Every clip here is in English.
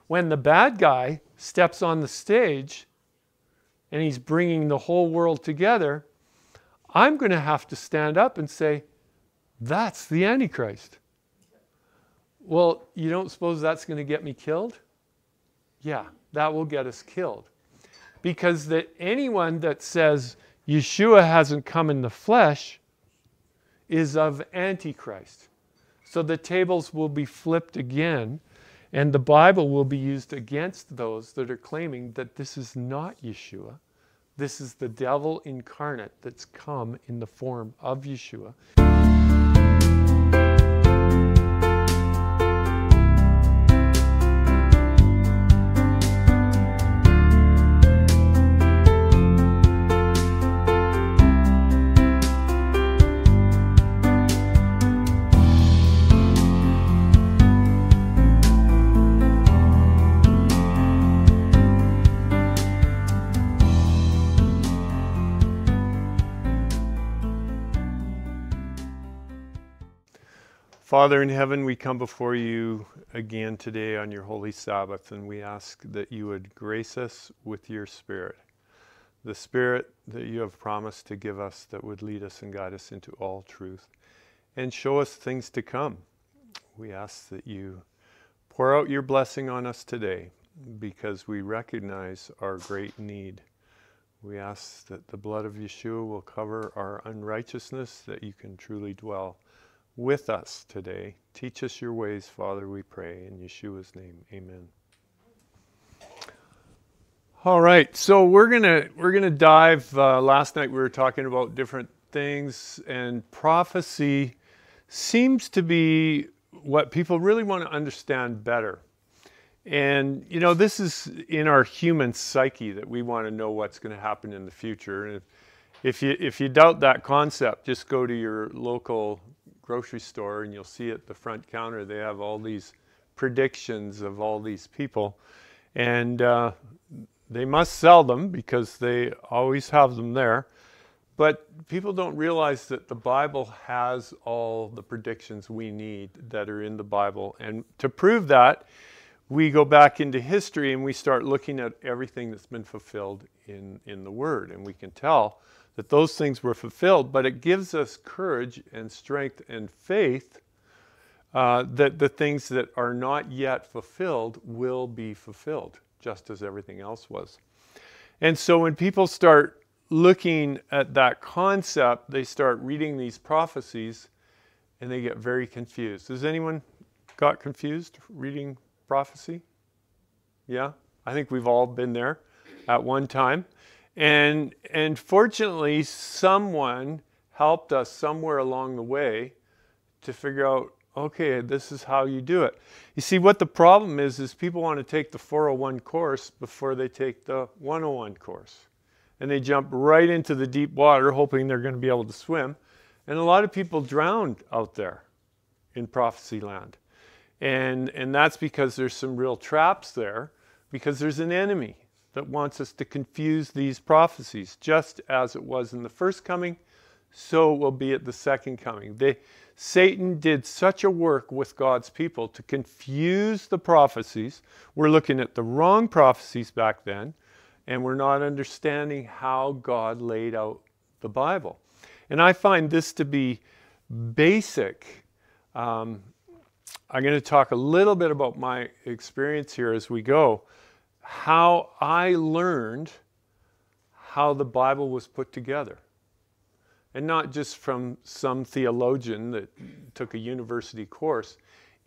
when the bad guy steps on the stage and he's bringing the whole world together, I'm going to have to stand up and say, that's the Antichrist. Well, you don't suppose that's going to get me killed? Yeah, that will get us killed. Because that anyone that says Yeshua hasn't come in the flesh is of Antichrist. So the tables will be flipped again, and the Bible will be used against those that are claiming that this is not Yeshua. This is the devil incarnate that's come in the form of Yeshua. Father in heaven, we come before you again today on your holy Sabbath, and we ask that you would grace us with your Spirit, the Spirit that you have promised to give us that would lead us and guide us into all truth and show us things to come. We ask that you pour out your blessing on us today because we recognize our great need. We ask that the blood of Yeshua will cover our unrighteousness, that you can truly dwell with us today. Teach us your ways, Father, we pray. In Yeshua's name, amen. All right, so we're gonna dive. Last night we were talking about different things, and prophecy seems to be what people really want to understand better. And you know, this is in our human psyche that we want to know what's going to happen in the future. And if you doubt that concept, just go to your local grocery store and you'll see at the front counter they have all these predictions of all these people, and they must sell them because they always have them there. But people don't realize that the Bible has all the predictions we need that are in the Bible. And to prove that, we go back into history and we start looking at everything that's been fulfilled in the Word, and we can tell that those things were fulfilled. But it gives us courage and strength and faith that the things that are not yet fulfilled will be fulfilled, just as everything else was. And so when people start looking at that concept, they start reading these prophecies and they get very confused. Has anyone got confused reading prophecy? Yeah, I think we've all been there at one time. And fortunately, someone helped us somewhere along the way to figure out, okay, this is how you do it. You see, what the problem is people want to take the 401 course before they take the 101 course. And they jump right into the deep water hoping they're going to be able to swim. And a lot of people drowned out there in prophecy land. And that's because there's some real traps there, because there's an enemy that wants us to confuse these prophecies. Just as it was in the first coming, so it will be at the second coming. Satan did such a work with God's people to confuse the prophecies. We're looking at the wrong prophecies back then, and we're not understanding how God laid out the Bible. And I find this to be basic. I'm going to talk a little bit about my experience here as we go, how I learned how the Bible was put together. And not just from some theologian that took a university course.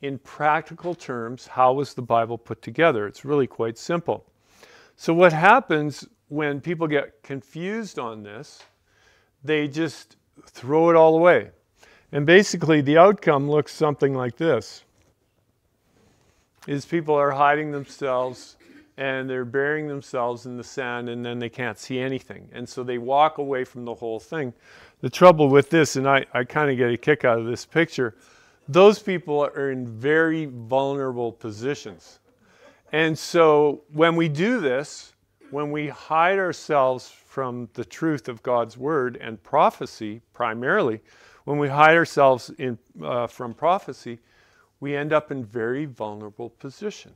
In practical terms, how was the Bible put together? It's really quite simple. So what happens when people get confused on this, they just throw it all away. And basically the outcome looks something like this. Is people are hiding themselves and they're burying themselves in the sand, and then they can't see anything. And so they walk away from the whole thing. The trouble with this, and I kind of get a kick out of this picture, those people are in very vulnerable positions. And so when we do this, when we hide ourselves from the truth of God's Word and prophecy primarily, when we hide ourselves from prophecy, we end up in very vulnerable position.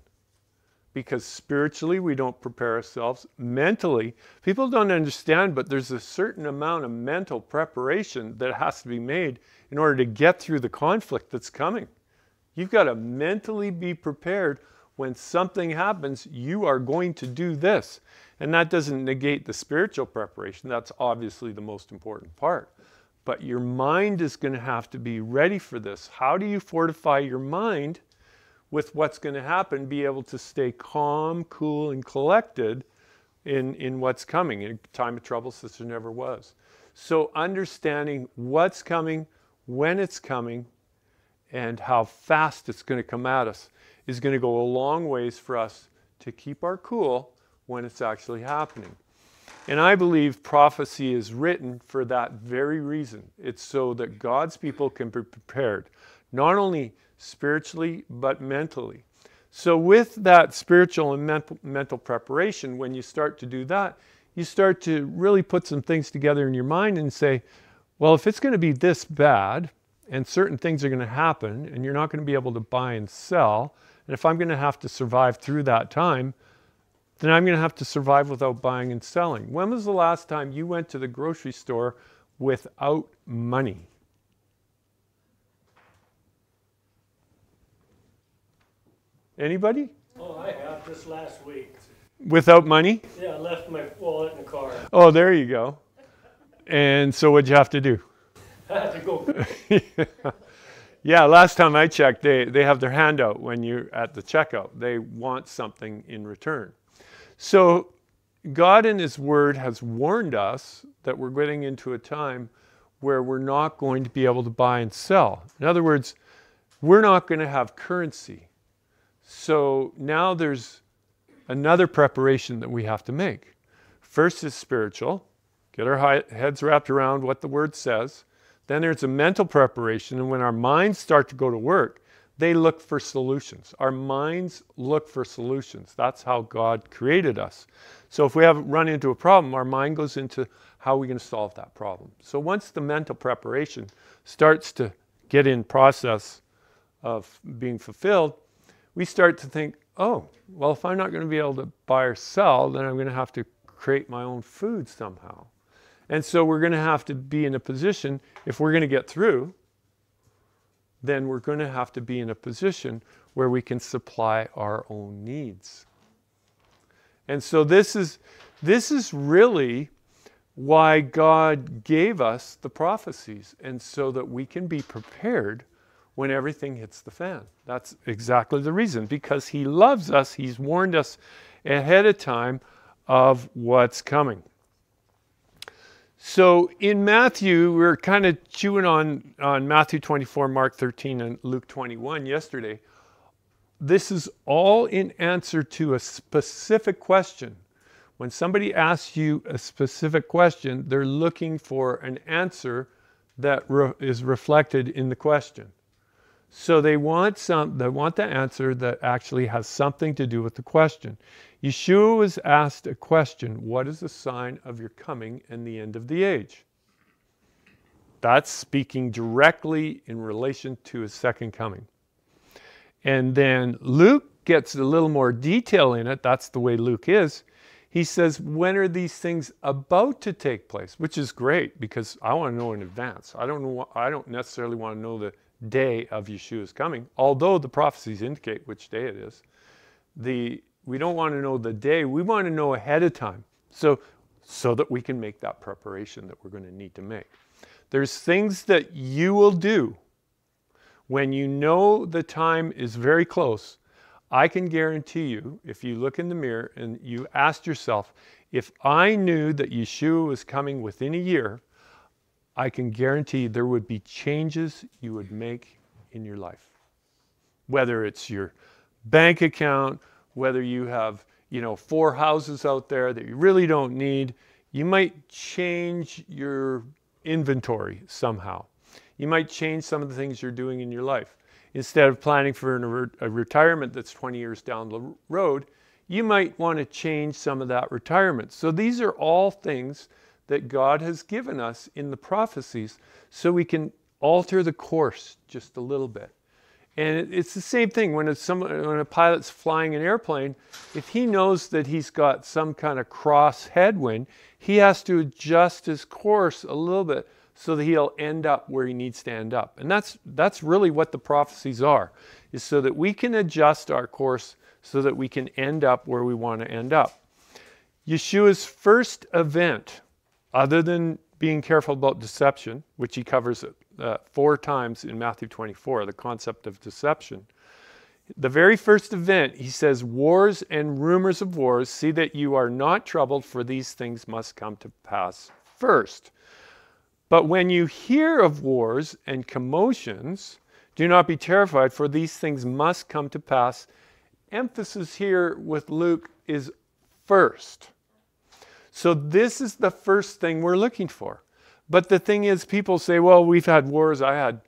because spiritually we don't prepare ourselves. Mentally, people don't understand, but there's a certain amount of mental preparation that has to be made in order to get through the conflict that's coming. You've got to mentally be prepared. When something happens, you are going to do this. And that doesn't negate the spiritual preparation. That's obviously the most important part. But your mind is going to have to be ready for this. How do you fortify your mind with what's going to happen? Be able to stay calm, cool, and collected in what's coming. In a time of trouble, such as there never was. So understanding what's coming, when it's coming, and how fast it's going to come at us is going to go a long ways for us to keep our cool when it's actually happening. And I believe prophecy is written for that very reason. It's so that God's people can be prepared, not only spiritually, but mentally. So with that spiritual and mental preparation, when you start to do that, you start to really put some things together in your mind and say, well, if it's going to be this bad, and certain things are going to happen, and you're not going to be able to buy and sell, and if I'm going to have to survive through that time, then I'm going to have to survive without buying and selling. When was the last time you went to the grocery store without money? Anybody? Oh, I have, just last week. Without money? Yeah, I left my wallet in the car. Oh, there you go. And so what'd you have to do? I had to go. Yeah, last time I checked, they have their hand out when you're at the checkout. They want something in return. So God in His Word has warned us that we're getting into a time where we're not going to be able to buy and sell. In other words, we're not going to have currency. So now there's another preparation that we have to make. First is spiritual. Get our heads wrapped around what the Word says. Then there's a mental preparation, and when our minds start to go to work, they look for solutions. Our minds look for solutions. That's how God created us. So if we have run into a problem, our mind goes into how are we going to solve that problem. So once the mental preparation starts to get in process of being fulfilled, we start to think, oh, well, if I'm not going to be able to buy or sell, then I'm going to have to create my own food somehow. And so we're going to have to be in a position, if we're going to get through, then we're going to have to be in a position where we can supply our own needs. And so this is really why God gave us the prophecies, and so that we can be prepared when everything hits the fan. That's exactly the reason, because He loves us. He's warned us ahead of time of what's coming. So in Matthew, we're kind of chewing on Matthew 24, Mark 13, and Luke 21 yesterday. This is all in answer to a specific question. When somebody asks you a specific question, they're looking for an answer that is reflected in the question. So they want the answer that actually has something to do with the question. Yeshua was asked a question: what is the sign of your coming and the end of the age? That's speaking directly in relation to His second coming. And then Luke gets a little more detail in it. That's the way Luke is. He says, when are these things about to take place? Which is great, because I want to know in advance. I don't necessarily want to know the day of Yeshua's coming, although the prophecies indicate which day it is. We don't want to know the day. We want to know ahead of time, so that we can make that preparation that we're going to need to make. There's things that you will do when you know the time is very close. I can guarantee you, if you look in the mirror and you asked yourself, if I knew that Yeshua was coming within a year, I can guarantee there would be changes you would make in your life. Whether it's your bank account, whether you have, 4 houses out there that you really don't need, you might change your inventory somehow. You might change some of the things you're doing in your life. Instead of planning for a retirement that's 20 years down the road, you might want to change some of that retirement. So these are all things that God has given us in the prophecies, so we can alter the course just a little bit. And it's the same thing when a pilot's flying an airplane. If he knows that he's got some kind of cross headwind, he has to adjust his course a little bit so that he'll end up where he needs to end up. And that's really what the prophecies are, is so that we can adjust our course so that we can end up where we want to end up. Yeshua's first event, other than being careful about deception, which he covers 4 times in Matthew 24, the concept of deception. The very first event, he says, wars and rumors of wars, see that you are not troubled, for these things must come to pass first. But when you hear of wars and commotions, do not be terrified, for these things must come to pass. Emphasis here with Luke is first. So this is the first thing we're looking for. But the thing is, people say, well, we've had wars. I had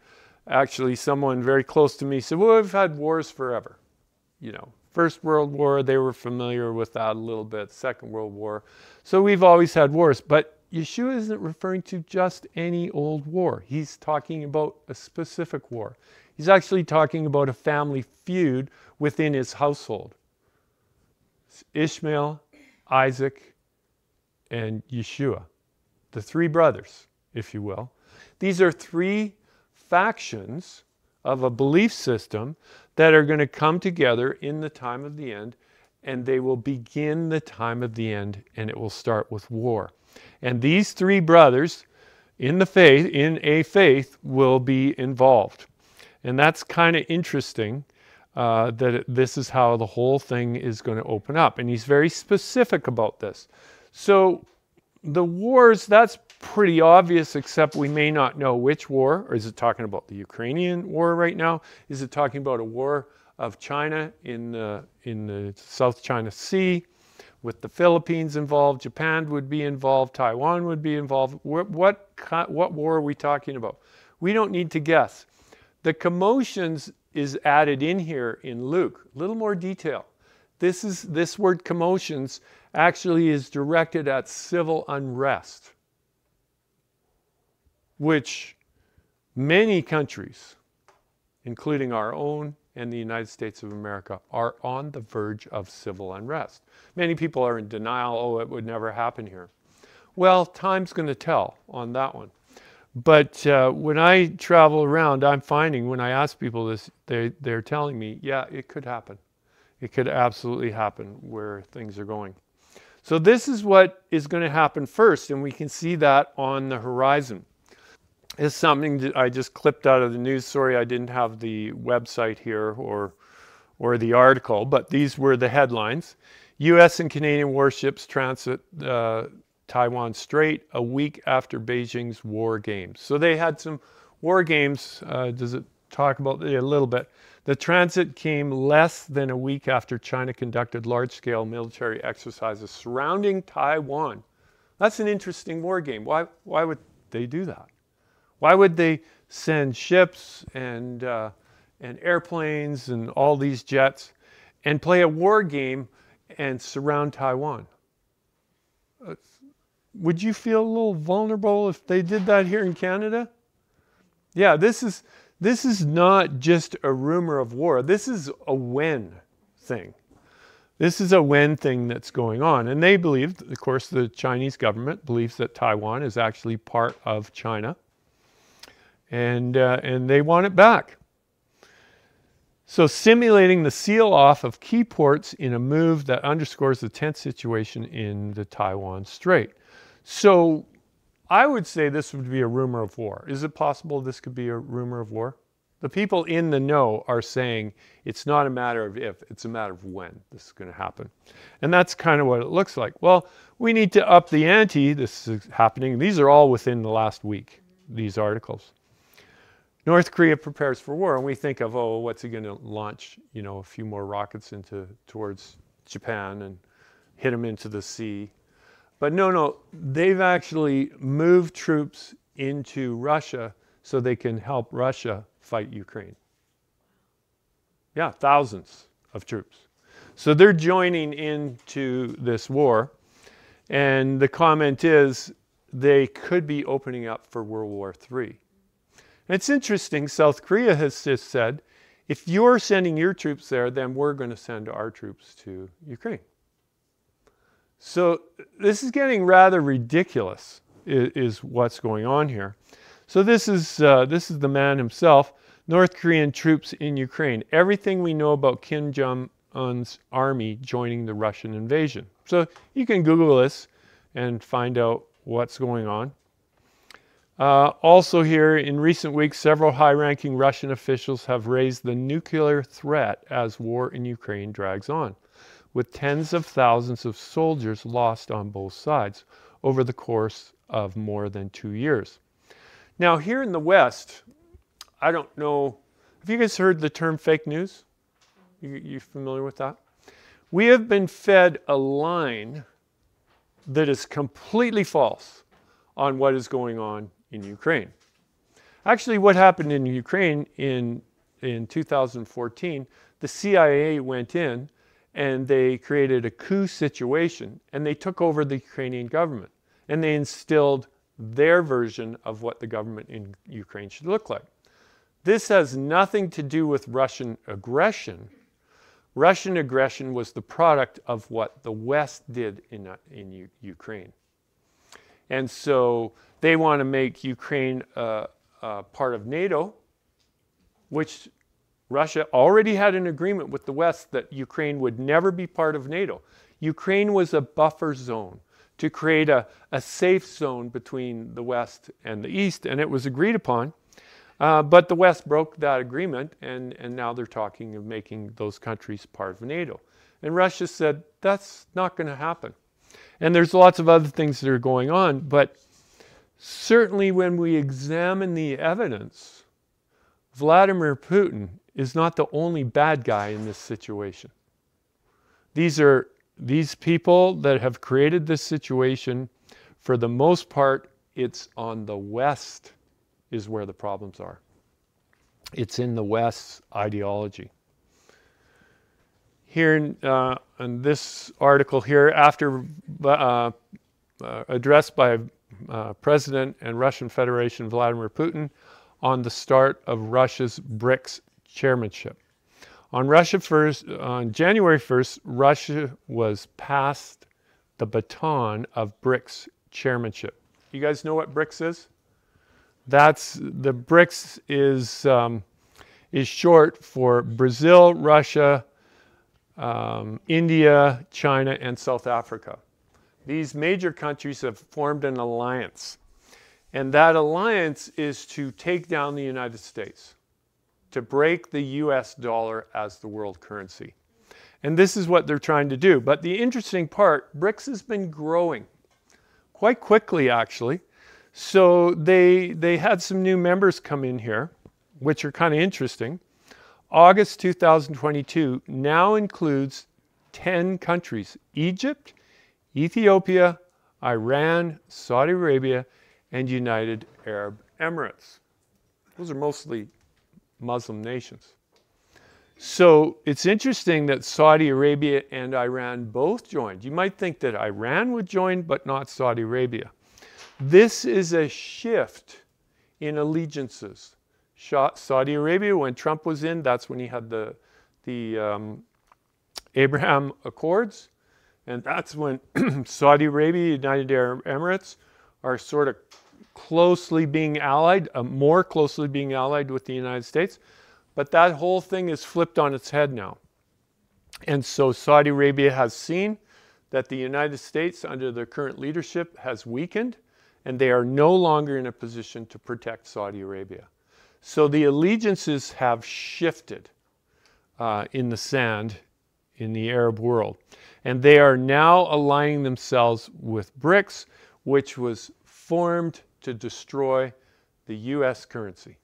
actually someone very close to me said, well, we've had wars forever. You know, First World War, they were familiar with that a little bit. Second World War. So we've always had wars. But Yeshua isn't referring to just any old war. He's talking about a specific war. He's actually talking about a family feud within his household. It's Ishmael, Isaac, and Yeshua. The 3 brothers, if you will. These are 3 factions of a belief system that are going to come together in the time of the end, and they will begin the time of the end, and it will start with war. And these 3 brothers in a faith, will be involved. And that's kind of interesting this is how the whole thing is going to open up. And he's very specific about this. So the wars, that's pretty obvious, except we may not know which war. Or is it talking about the Ukrainian war right now? Is it talking about a war of China in the South China Sea with the Philippines involved? Japan would be involved. Taiwan would be involved. What war are we talking about? We don't need to guess. The commotions is added in here in Luke. A little more detail. This word commotions actually is directed at civil unrest, which many countries, including our own and the United States of America, are on the verge of civil unrest. Many people are in denial, oh, it would never happen here. Well, time's going to tell on that one. But when I travel around, I'm finding when I ask people this, they're telling me, yeah, it could happen. It could absolutely happen where things are going. So this is what is going to happen first, and we can see that on the horizon. It's something that I just clipped out of the news. Sorry, I didn't have the website here or the article, but these were the headlines. U.S. and Canadian warships transit Taiwan Strait a week after Beijing's war games. So they had some war games. Does it talk about it a little bit? The transit came less than a week after China conducted large-scale military exercises surrounding Taiwan. That's an interesting war game. Why would they do that? Why would they send ships and airplanes and all these jets and play a war game and surround Taiwan? Would you feel a little vulnerable if they did that here in Canada? Yeah, this is not just a rumor of war. This is a when thing. This is a when thing that's going on. And they believe, of course, the Chinese government believes that Taiwan is actually part of China. And they want it back. So simulating the seal off of key ports in a move that underscores the tense situation in the Taiwan Strait. So I would say this would be a rumor of war. Is it possible this could be a rumor of war? The people in the know are saying it's not a matter of if, it's a matter of when this is going to happen. And that's kind of what it looks like. Well, we need to up the ante. This is happening. These are all within the last week, these articles. North Korea prepares for war, and we think of, oh, what's he going to launch, a few more rockets towards Japan and hit them into the sea. But no, they've actually moved troops into Russia so they can help Russia fight Ukraine. Yeah, thousands of troops. So they're joining into this war, and the comment is they could be opening up for World War III. It's interesting, South Korea has just said, if you're sending your troops there, then we're going to send our troops to Ukraine. So this is getting rather ridiculous, is what's going on here. So this is the man himself. North Korean troops in Ukraine. Everything we know about Kim Jong-un's army joining the Russian invasion. So you can Google this and find out what's going on. Also here, in recent weeks, several high-ranking Russian officials have raised the nuclear threat as war in Ukraine drags on, with tens of thousands of soldiers lost on both sides over the course of more than 2 years. Now, here in the West, I don't know, have you guys heard the term fake news? You familiar with that? We have been fed a line that is completely false on what is going on in Ukraine. Actually, what happened in Ukraine in 2014, the CIA went in and they created a coup situation and they took over the Ukrainian government and they instilled their version of what the government in Ukraine should look like. This has nothing to do with Russian aggression. Russian aggression was the product of what the West did in Ukraine. And so they want to make Ukraine part of NATO, which Russia already had an agreement with the West that Ukraine would never be part of NATO. Ukraine was a buffer zone to create a safe zone between the West and the East, and it was agreed upon. But the West broke that agreement, and now they're talking of making those countries part of NATO. And Russia said, that's not going to happen. And there's lots of other things that are going on, but certainly when we examine the evidence, Vladimir Putin is not the only bad guy in this situation. These people that have created this situation, for the most part, it's on the West is where the problems are. It's in the West's ideology. Here in this article here, after addressed by President and Russian Federation Vladimir Putin on the start of Russia's BRICS chairmanship. On January 1st, Russia was passed the baton of BRICS chairmanship. You guys know what BRICS is? The BRICS is short for Brazil, Russia, India, China, and South Africa. These major countries have formed an alliance, and that alliance is to take down the United States, to break the US dollar as the world currency. And this is what they're trying to do. But the interesting part, BRICS has been growing quite quickly, actually. So they had some new members come in here, which are kind of interesting. August 2022 now includes 10 countries: Egypt, Ethiopia, Iran, Saudi Arabia, and United Arab Emirates. Those are mostly Muslim nations. So it's interesting that Saudi Arabia and Iran both joined. You might think that Iran would join, but not Saudi Arabia. This is a shift in allegiances. Saudi Arabia, when Trump was in, that's when he had the Abraham Accords. And that's when Saudi Arabia, United Arab Emirates are sort of closely being allied, more closely being allied with the United States. But that whole thing is flipped on its head now. And so Saudi Arabia has seen that the United States, under their current leadership, has weakened, and they are no longer in a position to protect Saudi Arabia. So the allegiances have shifted in the sand in the Arab world. And they are now aligning themselves with BRICS, which was formed to destroy the US currency.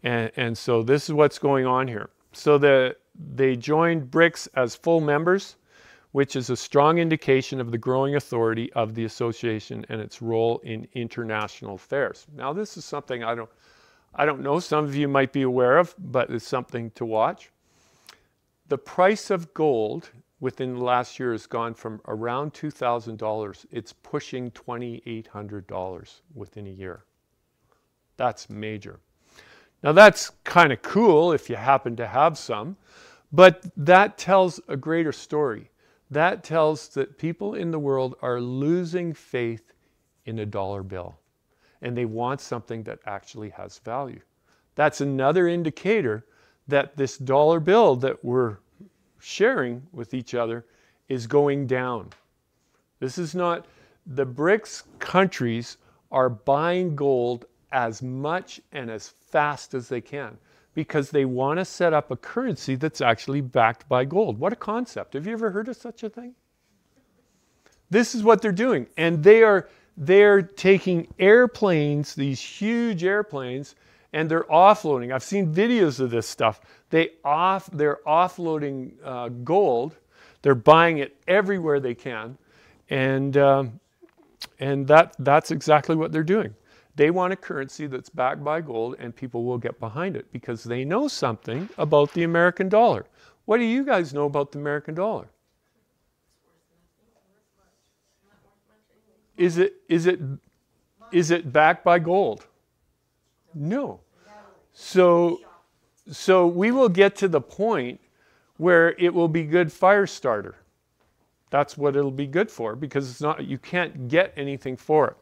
And so this is what's going on here. So they joined BRICS as full members, which is a strong indication of the growing authority of the association and its role in international affairs. Now, this is something I don't know, some of you might be aware of, but it's something to watch. The price of gold within the last year has gone from around $2,000. It's pushing $2,800 within a year. That's major. Now that's kind of cool if you happen to have some, but that tells a greater story. That tells that people in the world are losing faith in a dollar bill, and they want something that actually has value. That's another indicator that this dollar bill that we're sharing with each other is going down. This is not, the BRICS countries are buying gold as much and as fast as they can because they want to set up a currency that's actually backed by gold. What a concept. Have you ever heard of such a thing? This is what they're doing. And they're taking airplanes, these huge airplanes, and they're offloading. I've seen videos of this stuff. They're offloading gold. They're buying it everywhere they can. And that's exactly what they're doing. They want a currency that's backed by gold, and people will get behind it because they know something about the American dollar. What do you guys know about the American dollar? Is it backed by gold? No. So we will get to the point where it will be good fire starter. That's what it'll be good for, because it's not, you can't get anything for it.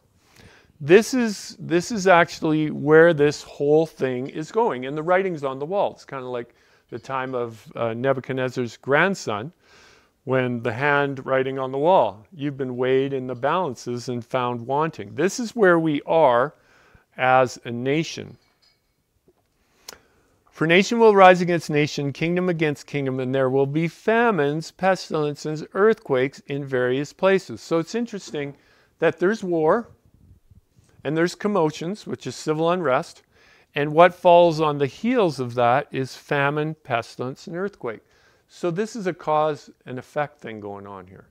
This is actually where this whole thing is going, and the writing's on the wall. It's kind of like the time of Nebuchadnezzar's grandson, when the handwriting on the wall, you've been weighed in the balances and found wanting. This is where we are as a nation. For nation will rise against nation, kingdom against kingdom, and there will be famines, pestilences, earthquakes in various places. So it's interesting that there's war, and there's commotions, which is civil unrest, and what falls on the heels of that is famine, pestilence, and earthquake. So this is a cause and effect thing going on here.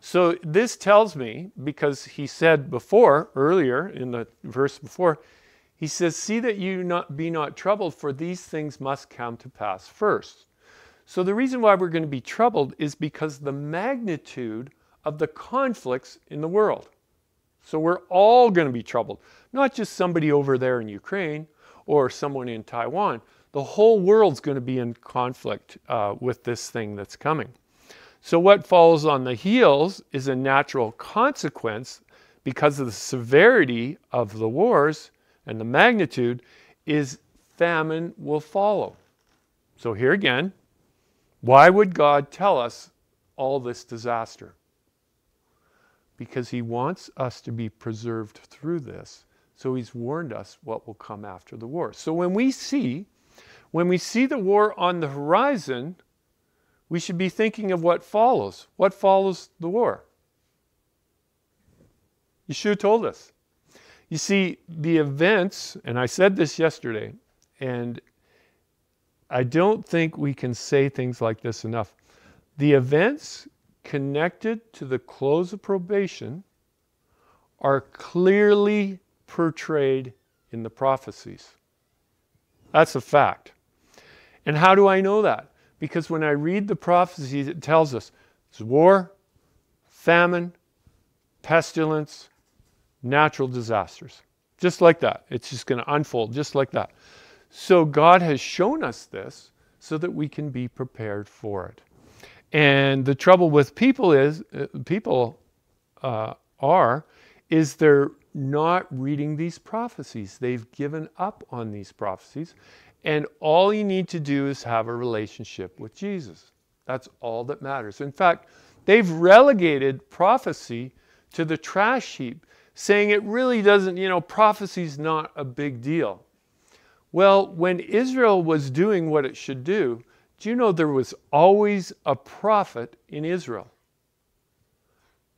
So this tells me, because he said before, earlier in the verse before, he says, see that you be not troubled, for these things must come to pass first. So the reason why we're going to be troubled is because the magnitude of the conflicts in the world. So we're all going to be troubled. Not just somebody over there in Ukraine or someone in Taiwan. The whole world's going to be in conflict with this thing that's coming. So what follows on the heels is a natural consequence because of the severity of the wars and the magnitude is famine will follow. So here again, why would God tell us all this disaster? Because he wants us to be preserved through this. So he's warned us what will come after the war. So when we see the war on the horizon, we should be thinking of what follows. What follows the war? Yeshua told us. You see, the events, and I said this yesterday, and I don't think we can say things like this enough. The events connected to the close of probation are clearly portrayed in the prophecies. That's a fact. And how do I know that? Because when I read the prophecies, it tells us it's war, famine, pestilence, natural disasters. Just like that. It's just going to unfold just like that. So God has shown us this so that we can be prepared for it. And the trouble with people is, they're not reading these prophecies. They've given up on these prophecies. And all you need to do is have a relationship with Jesus. That's all that matters. In fact, they've relegated prophecy to the trash heap, saying it really doesn't, prophecy's not a big deal. Well, when Israel was doing what it should do you know there was always a prophet in Israel?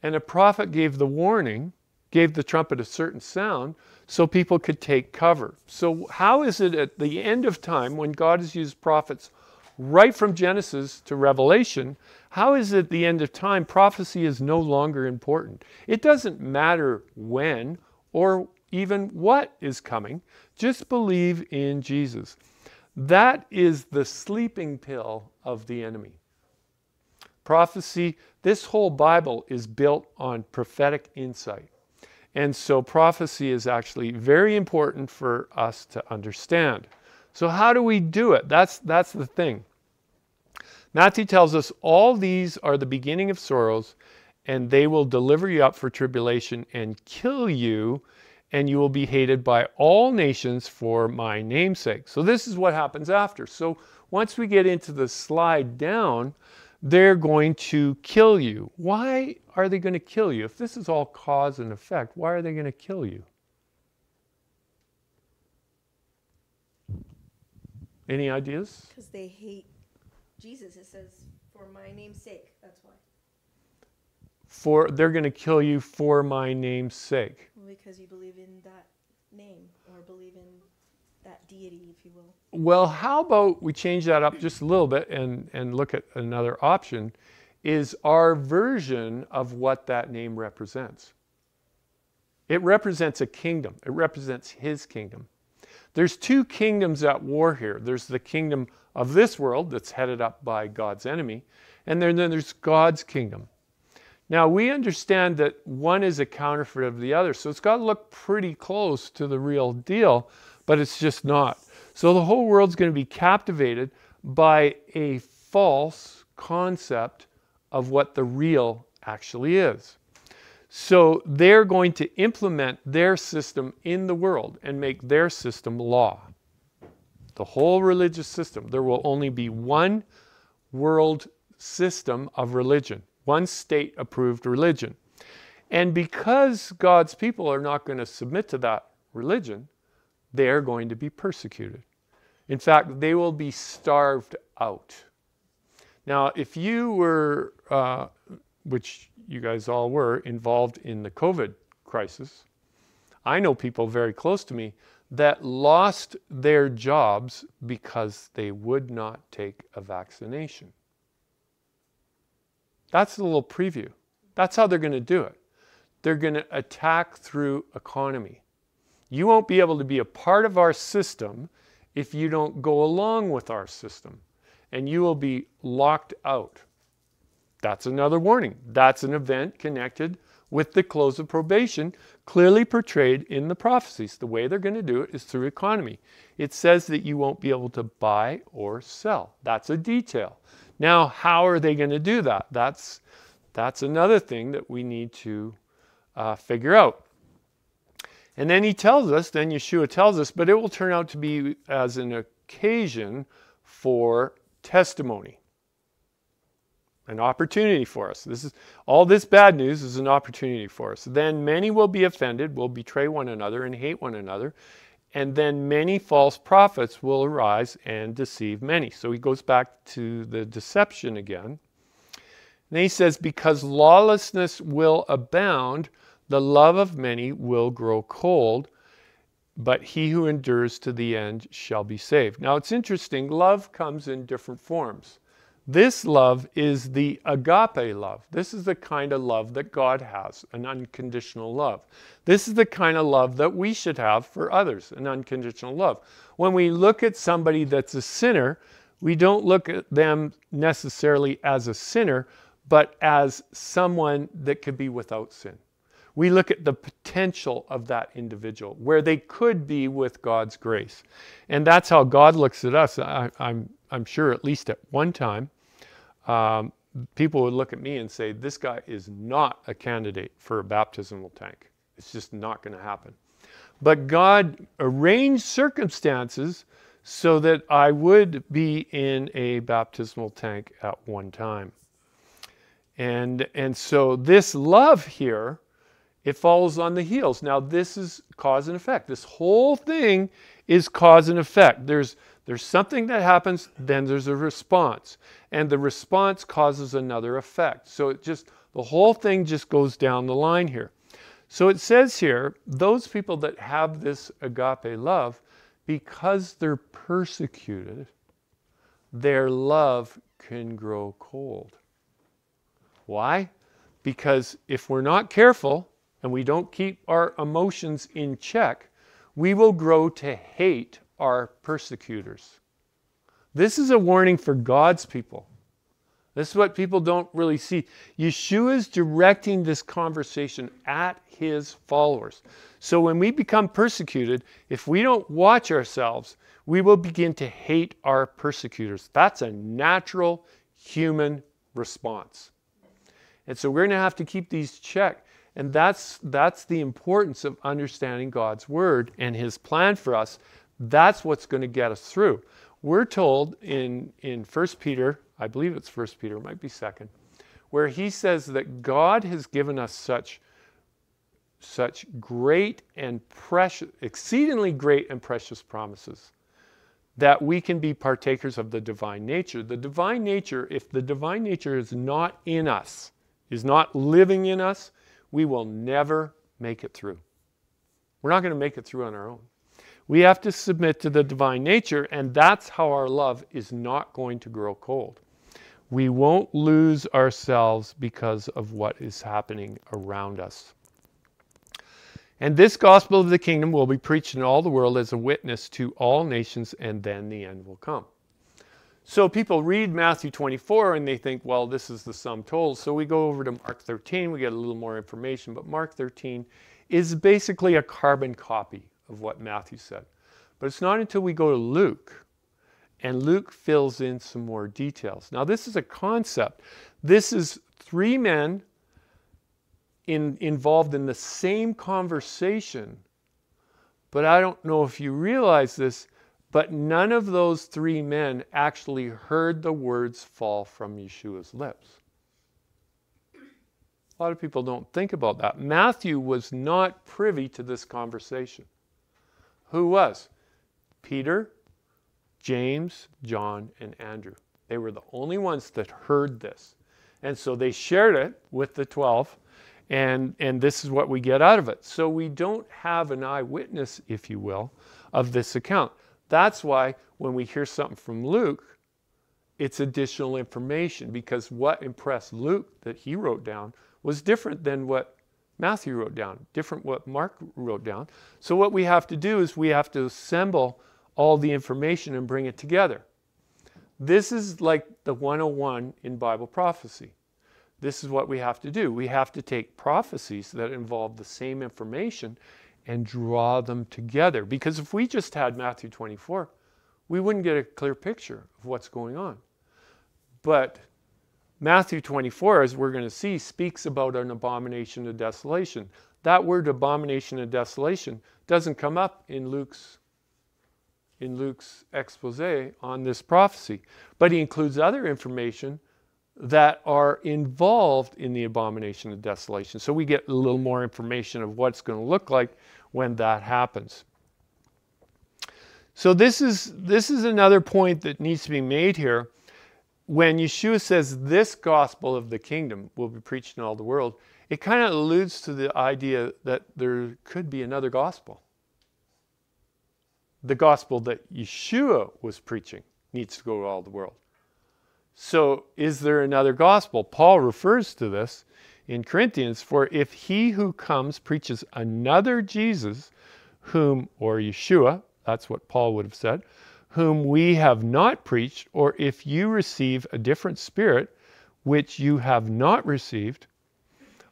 And a prophet gave the warning, gave the trumpet a certain sound, so people could take cover. So how is it at the end of time, when God has used prophets right from Genesis to Revelation, how is it at the end of time prophecy is no longer important? It doesn't matter when or even what is coming. Just believe in Jesus. That is the sleeping pill of the enemy. Prophecy, this whole Bible is built on prophetic insight. And so prophecy is actually very important for us to understand. So how do we do it? That's the thing. Matthew tells us all these are the beginning of sorrows, and they will deliver you up for tribulation and kill you, and you will be hated by all nations for my name's sake. So this is what happens after. So once we get into the slide down, they're going to kill you. Why are they going to kill you? If this is all cause and effect, why are they going to kill you? Any ideas? Because they hate Jesus. It says, for my name's sake. That's why. They're going to kill you for my name's sake. Well, because you believe in that name or believe in that deity, if you will. Well, how about we change that up just a little bit and look at another option, is our version of what that name represents. It represents a kingdom. It represents his kingdom. There's two kingdoms at war here. There's the kingdom of this world that's headed up by God's enemy, and then there's God's kingdom. Now, we understand that one is a counterfeit of the other, so it's got to look pretty close to the real deal, but it's just not. So the whole world's going to be captivated by a false concept of what the real actually is. So they're going to implement their system in the world and make their system law. The whole religious system. There will only be one world system of religion, one state-approved religion. And because God's people are not going to submit to that religion, they are going to be persecuted. In fact, they will be starved out. Now, if you were, which you guys all were, involved in the COVID crisis, I know people very close to me that lost their jobs because they would not take a vaccination. That's a little preview. That's how they're going to do it. They're going to attack through economy. You won't be able to be a part of our system if you don't go along with our system, and you will be locked out. That's another warning. That's an event connected with the close of probation, clearly portrayed in the prophecies. The way they're going to do it is through economy. It says that you won't be able to buy or sell. That's a detail. Now, how are they going to do that? That's another thing that we need to figure out. And then he tells us, then Yeshua tells us, but it will turn out to be as an occasion for testimony. An opportunity for us. All this bad news is an opportunity for us. Then many will be offended, will betray one another and hate one another. And then many false prophets will arise and deceive many. So he goes back to the deception again. And he says, because lawlessness will abound, the love of many will grow cold, but he who endures to the end shall be saved. Now it's interesting, love comes in different forms. This love is the agape love. This is the kind of love that God has, an unconditional love. This is the kind of love that we should have for others, an unconditional love. When we look at somebody that's a sinner, we don't look at them necessarily as a sinner, but as someone that could be without sin. We look at the potential of that individual, where they could be with God's grace. And that's how God looks at us. I'm sure at least at one time, people would look at me and say, this guy is not a candidate for a baptismal tank. It's just not going to happen. But God arranged circumstances so that I would be in a baptismal tank at one time. And so this love here, it follows on the heels. Now this is cause and effect. This whole thing is cause and effect. There's something that happens, then there's a response. And the response causes another effect. So the whole thing just goes down the line here. So it says here, those people that have this agape love, because they're persecuted, their love can grow cold. Why? Because if we're not careful and we don't keep our emotions in check, we will grow to hate our persecutors. This is a warning for God's people. This is what people don't really see. Yeshua is directing this conversation at his followers. So when we become persecuted, if we don't watch ourselves, we will begin to hate our persecutors. That's a natural human response. And so we're going to have to keep these checked. And that's the importance of understanding God's word and his plan for us. That's what's going to get us through. We're told in 1 Peter, I believe it's 1 Peter, it might be 2nd, where he says that God has given us such great and precious, exceedingly great and precious promises that we can be partakers of the divine nature. The divine nature, if the divine nature is not in us, is not living in us, we will never make it through. We're not going to make it through on our own. We have to submit to the divine nature, and that's how our love is not going to grow cold. We won't lose ourselves because of what is happening around us. And this gospel of the kingdom will be preached in all the world as a witness to all nations, and then the end will come. So people read Matthew 24 and they think, well, this is the sum total. So we go over to Mark 13, we get a little more information, but Mark 13 is basically a carbon copy of what Matthew said. But it's not until we go to Luke, and Luke fills in some more details. Now this is a concept. This is three men involved in the same conversation, but I don't know if you realize this, but none of those three men actually heard the words fall from Yeshua's lips. A lot of people don't think about that. Matthew was not privy to this conversation. Who was? Peter, James, John, and Andrew. They were the only ones that heard this. And so they shared it with the 12, and this is what we get out of it. So we don't have an eyewitness, if you will, of this account. That's why when we hear something from Luke, it's additional information, because what impressed Luke that he wrote down was different than what Matthew wrote down, different what Mark wrote down. So what we have to do is we have to assemble all the information and bring it together. This is like the 101 in Bible prophecy. This is what we have to do. We have to take prophecies that involve the same information and draw them together. Because if we just had Matthew 24, we wouldn't get a clear picture of what's going on. But Matthew 24, as we're going to see, speaks about an abomination of desolation. That word abomination of desolation doesn't come up in Luke's expose on this prophecy. But he includes other information that are involved in the abomination of desolation. So we get a little more information of what it's going to look like when that happens. So this is another point that needs to be made here. When Yeshua says this gospel of the kingdom will be preached in all the world, it kind of alludes to the idea that there could be another gospel. The gospel that Yeshua was preaching needs to go to all the world. So is there another gospel? Paul refers to this in Corinthians, for if he who comes preaches another Jesus, whom, or Yeshua, that's what Paul would have said, whom we have not preached, or if you receive a different spirit, which you have not received,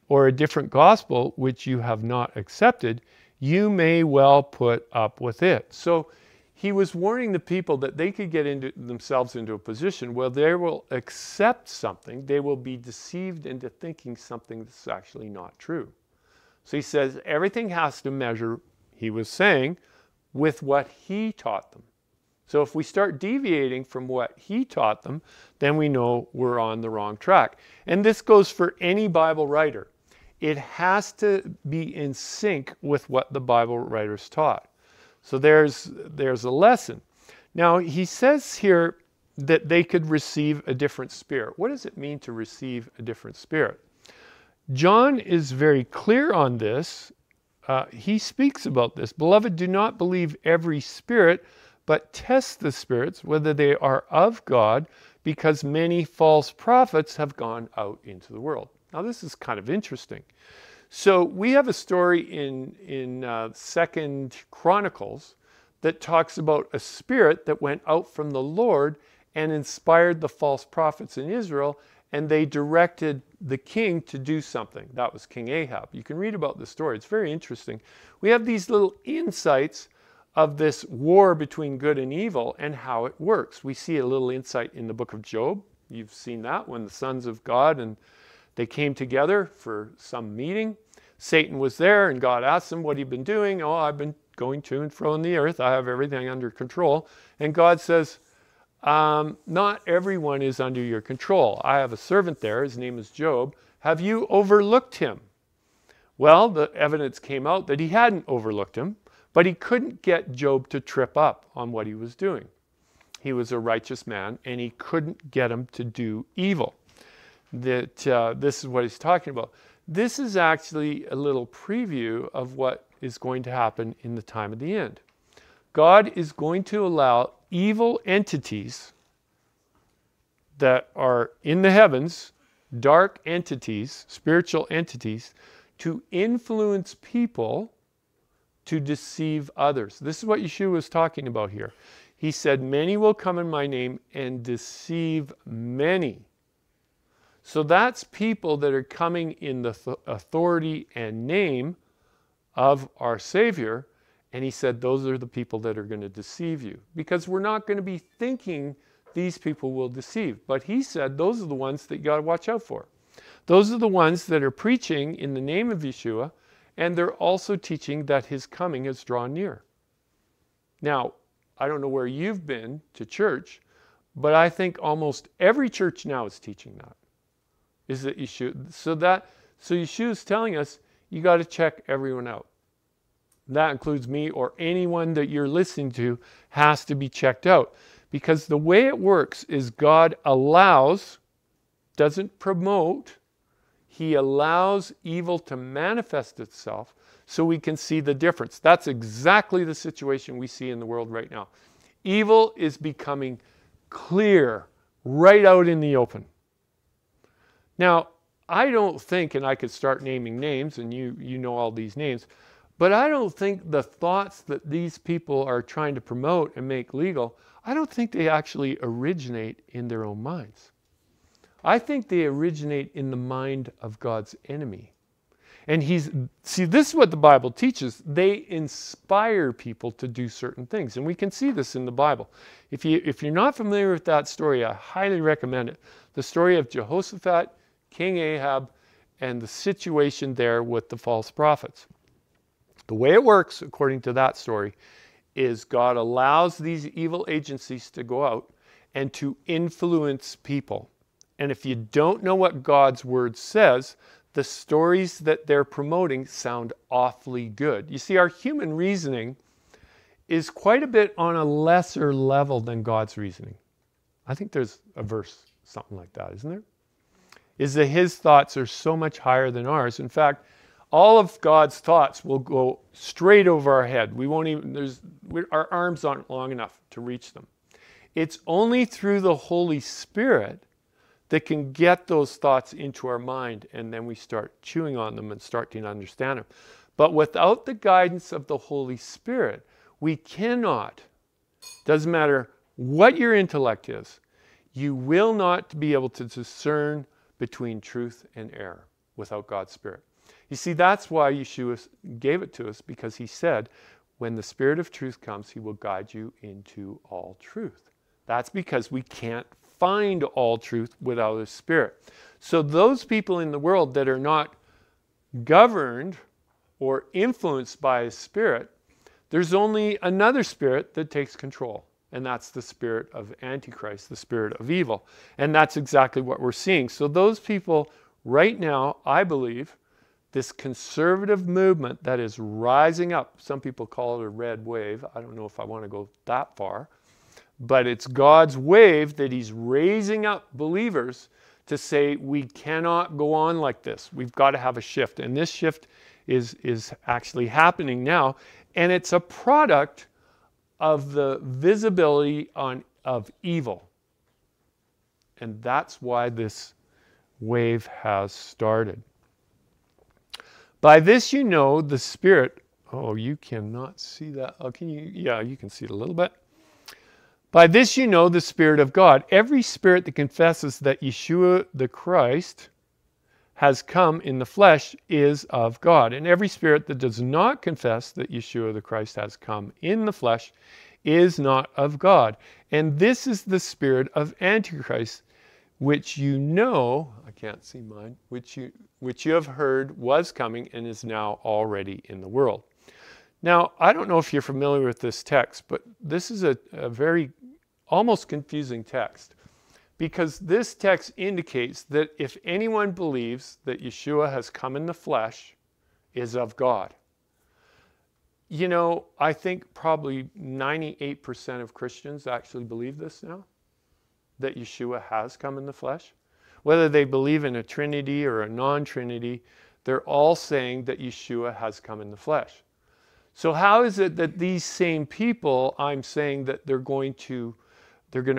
or a different gospel, which you have not accepted, you may well put up with it. So he was warning the people that they could get themselves into a position where they will accept something, they will be deceived into thinking something that's actually not true. So he says everything has to measure, he was saying, with what he taught them. So if we start deviating from what he taught them, then we know we're on the wrong track. And this goes for any Bible writer. It has to be in sync with what the Bible writers taught. So there's a lesson. Now he says here that they could receive a different spirit. What does it mean to receive a different spirit? John is very clear on this. He speaks about this. Beloved, do not believe every spirit, but test the spirits, whether they are of God, because many false prophets have gone out into the world. Now this is kind of interesting. So we have a story in 2 Chronicles that talks about a spirit that went out from the Lord and inspired the false prophets in Israel, and they directed the king to do something. That was King Ahab. You can read about the story. It's very interesting. We have these little insights of this war between good and evil and how it works. We see a little insight in the book of Job. You've seen that when the sons of God and they came together for some meeting. Satan was there and God asked him, what have you been doing? Oh, I've been going to and fro in the earth. I have everything under control. And God says, not everyone is under your control. I have a servant there. His name is Job. Have you overlooked him? Well, the evidence came out that he hadn't overlooked him, but he couldn't get Job to trip up on what he was doing. He was a righteous man, and he couldn't get him to do evil. This is what he's talking about. This is actually a little preview of what is going to happen in the time of the end. God is going to allow evil entities that are in the heavens, dark entities, spiritual entities, to influence people to deceive others. This is what Yeshua was talking about here. He said, many will come in my name and deceive many. So that's people that are coming in the authority and name of our Savior. And he said, those are the people that are going to deceive you. Because we're not going to be thinking these people will deceive. But he said, those are the ones that you got to watch out for. Those are the ones that are preaching in the name of Yeshua. And they're also teaching that his coming has drawn near. Now, I don't know where you've been to church, but I think almost every church now is teaching that. Is that Yeshua? So Yeshua is telling us you got to check everyone out. That includes me, or anyone that you're listening to has to be checked out. Because the way it works is God allows, doesn't promote, he allows evil to manifest itself so we can see the difference. That's exactly the situation we see in the world right now. Evil is becoming clear right out in the open. Now, I don't think, and I could start naming names, and you know all these names, but I don't think the thoughts that these people are trying to promote and make legal, I don't think they actually originate in their own minds. I think they originate in the mind of God's enemy. And see, this is what the Bible teaches. They inspire people to do certain things. And we can see this in the Bible. If you're not familiar with that story, I highly recommend it. The story of Jehoshaphat, King Ahab, and the situation there with the false prophets. The way it works, according to that story, is God allows these evil agencies to go out and to influence people. And if you don't know what God's word says, the stories that they're promoting sound awfully good. You see, our human reasoning is quite a bit on a lesser level than God's reasoning. I think there's a verse, something like that, isn't there? Is that his thoughts are so much higher than ours. In fact, all of God's thoughts will go straight over our head. We won't even, our arms aren't long enough to reach them. It's only through the Holy Spirit that can get those thoughts into our mind, and then we start chewing on them and start to understand them. But without the guidance of the Holy Spirit, we cannot, doesn't matter what your intellect is, you will not be able to discern between truth and error without God's Spirit. You see, that's why Yeshua gave it to us, because he said, when the Spirit of truth comes, he will guide you into all truth. That's because we can't find all truth without his Spirit. So those people in the world that are not governed or influenced by his Spirit, there's only another spirit that takes control. And that's the spirit of Antichrist, the spirit of evil. And that's exactly what we're seeing. So those people right now, I believe, this conservative movement that is rising up, some people call it a red wave. I don't know if I want to go that far. But it's God's wave that he's raising up believers to say, we cannot go on like this. We've got to have a shift. And this shift is actually happening now. And it's a product of the visibility of evil. And that's why this wave has started. By this you know the Spirit. Oh, you cannot see that. Oh, can you? Yeah, you can see it a little bit. By this you know the Spirit of God. Every spirit that confesses that Yeshua the Christ has come in the flesh is of God. And every spirit that does not confess that Yeshua the Christ has come in the flesh is not of God. And this is the spirit of Antichrist, which you know, I can't see mine, which you have heard was coming and is now already in the world. Now, I don't know if you're familiar with this text, but this is a very almost confusing text, because this text indicates that if anyone believes that Yeshua has come in the flesh, is of God. You know, I think probably 98% of Christians actually believe this now, that Yeshua has come in the flesh. Whether they believe in a Trinity or a non-Trinity, they're all saying that Yeshua has come in the flesh. So how is it that these same people, I'm saying that they're going to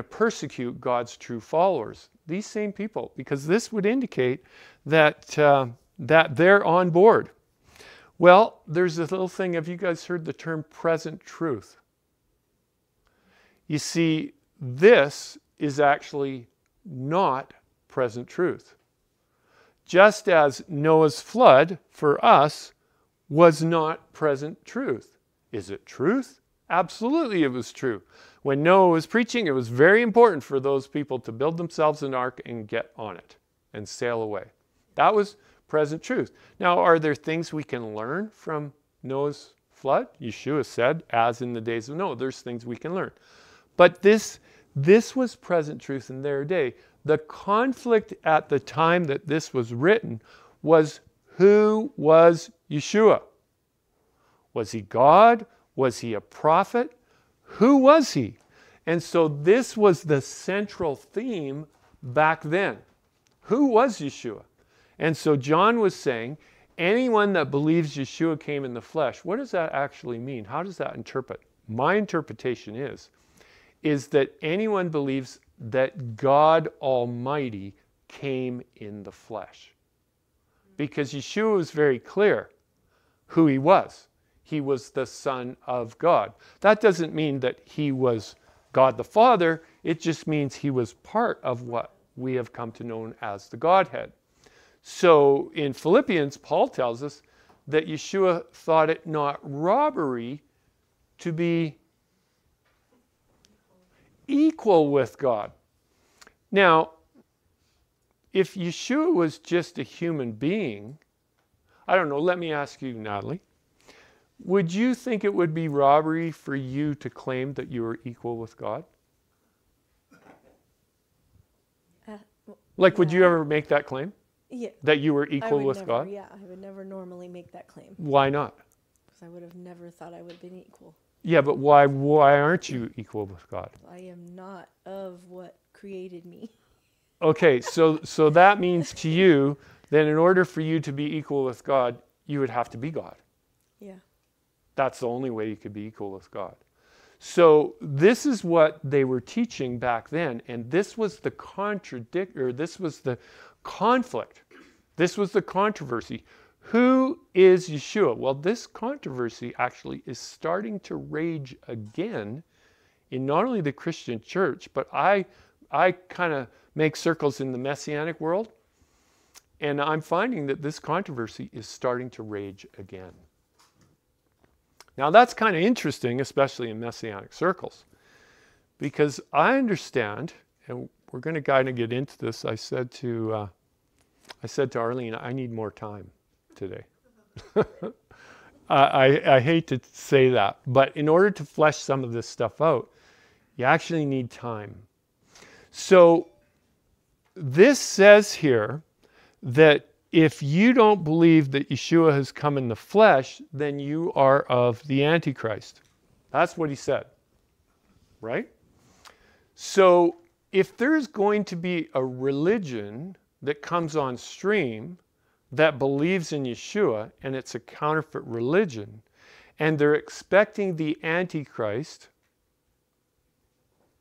persecute God's true followers? These same people, because this would indicate that, that they're on board. Well, there's this little thing. Have you guys heard the term present truth? You see, this is actually not present truth. Just as Noah's flood for us was not present truth. Is it truth? Absolutely it was true. When Noah was preaching, it was very important for those people to build themselves an ark and get on it and sail away. That was present truth. Now, are there things we can learn from Noah's flood? Yeshua said, as in the days of Noah, there's things we can learn. But this was present truth in their day. The conflict at the time that this was written was, who was Yeshua? Was he God? Was he a prophet? Who was he? And so this was the central theme back then. Who was Yeshua? And so John was saying, anyone that believes Yeshua came in the flesh, what does that actually mean? How does that interpret? My interpretation is that anyone believes that God Almighty came in the flesh. Because Yeshua was very clear who he was. He was the Son of God. That doesn't mean that he was God the Father. It just means he was part of what we have come to know as the Godhead. So in Philippians, Paul tells us that Yeshua thought it not robbery to be equal with God. Now, if Yeshua was just a human being, I don't know, let me ask you, Natalie, would you think it would be robbery for you to claim that you were equal with God? Like, would you ever make that claim? Yeah. That you were equal with God? Yeah, I would never normally make that claim. Why not? Because I would have never thought I would have been equal. Yeah, but why aren't you equal with God? I am not of what created me. Okay, so that means to you, then in order for you to be equal with God, you would have to be God. Yeah. That's the only way you could be equal with God. So this is what they were teaching back then, and this was the this was the conflict. This was the controversy. Who is Yeshua? Well, this controversy actually is starting to rage again in not only the Christian church, but I kind of make circles in the Messianic world, and I'm finding that this controversy is starting to rage again. Now that's kind of interesting, especially in Messianic circles, because I understand, and we're going to kind of get into this. I said to Arlene, I need more time today. I hate to say that, but in order to flesh some of this stuff out, you actually need time. So this says here that if you don't believe that Yeshua has come in the flesh, then you are of the Antichrist. That's what he said, right? So if there's going to be a religion that comes on stream that believes in Yeshua, and it's a counterfeit religion, and they're expecting the Antichrist,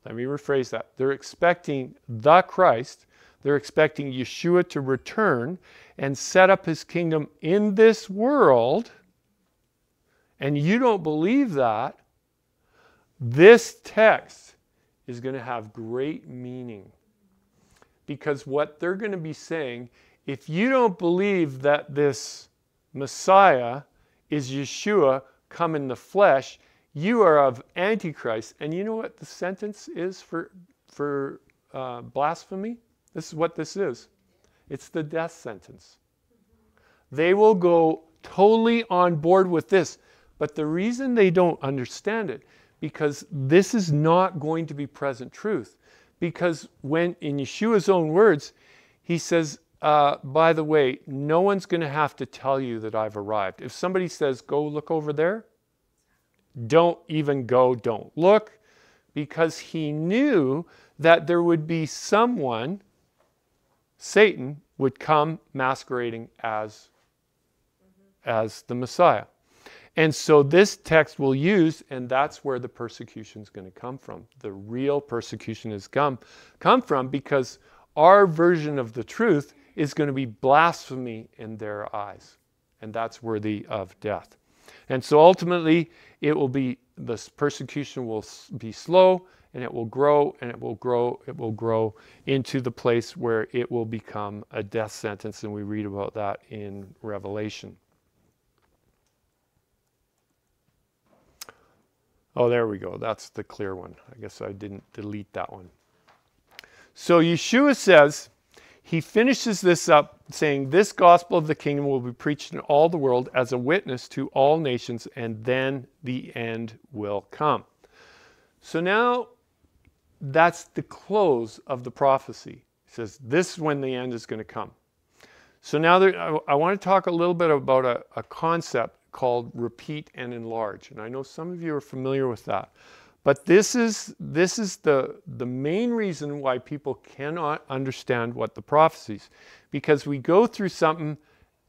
let me rephrase that, they're expecting the Christ, they're expecting Yeshua to return and set up his kingdom in this world, and you don't believe that, this text is going to have great meaning. Because what they're going to be saying if you don't believe that this Messiah is Yeshua come in the flesh, you are of Antichrist. And you know what the sentence is for blasphemy? This is what this is. It's the death sentence. They will go totally on board with this. But the reason they don't understand it, because this is not going to be present truth. Because when, in Yeshua's own words, he says, by the way, no one's going to have to tell you that I've arrived. If somebody says, go look over there, don't even go, don't look, because he knew that there would be someone, Satan, would come masquerading as the Messiah. And so this text will use, and that's where the persecution is going to come from. The real persecution has come from, because our version of the truth is going to be blasphemy in their eyes. And that's worthy of death. And so ultimately, this persecution will be slow, and it will grow, and it will grow, it will grow into the place where it will become a death sentence. And we read about that in Revelation. Oh, there we go. That's the clear one. I guess I didn't delete that one. So Yeshua says, he finishes this up saying, this gospel of the kingdom will be preached in all the world as a witness to all nations, and then the end will come. So now that's the close of the prophecy. He says, this is when the end is going to come. So now I want to talk a little bit about a concept called repeat and enlarge. And I know some of you are familiar with that. But this is the main reason why people cannot understand what the prophecies. Because we go through something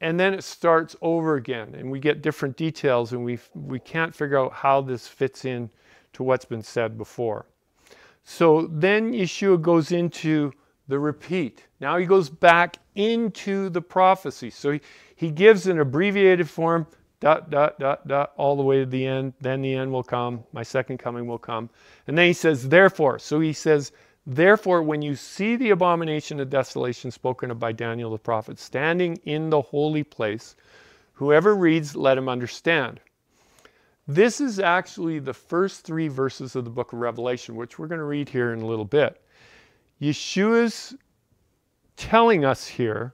and then it starts over again. And we get different details and we can't figure out how this fits in to what's been said before. So then Yeshua goes into the repeat. Now he goes back into the prophecy. So he gives an abbreviated form, ... all the way to the end. Then the end will come. My second coming will come. And then he says, therefore. So he says, therefore, when you see the abomination of desolation spoken of by Daniel the prophet standing in the holy place, whoever reads, let him understand. This is actually the first 3 verses of the book of Revelation, which we're going to read here in a little bit. Yeshua's telling us here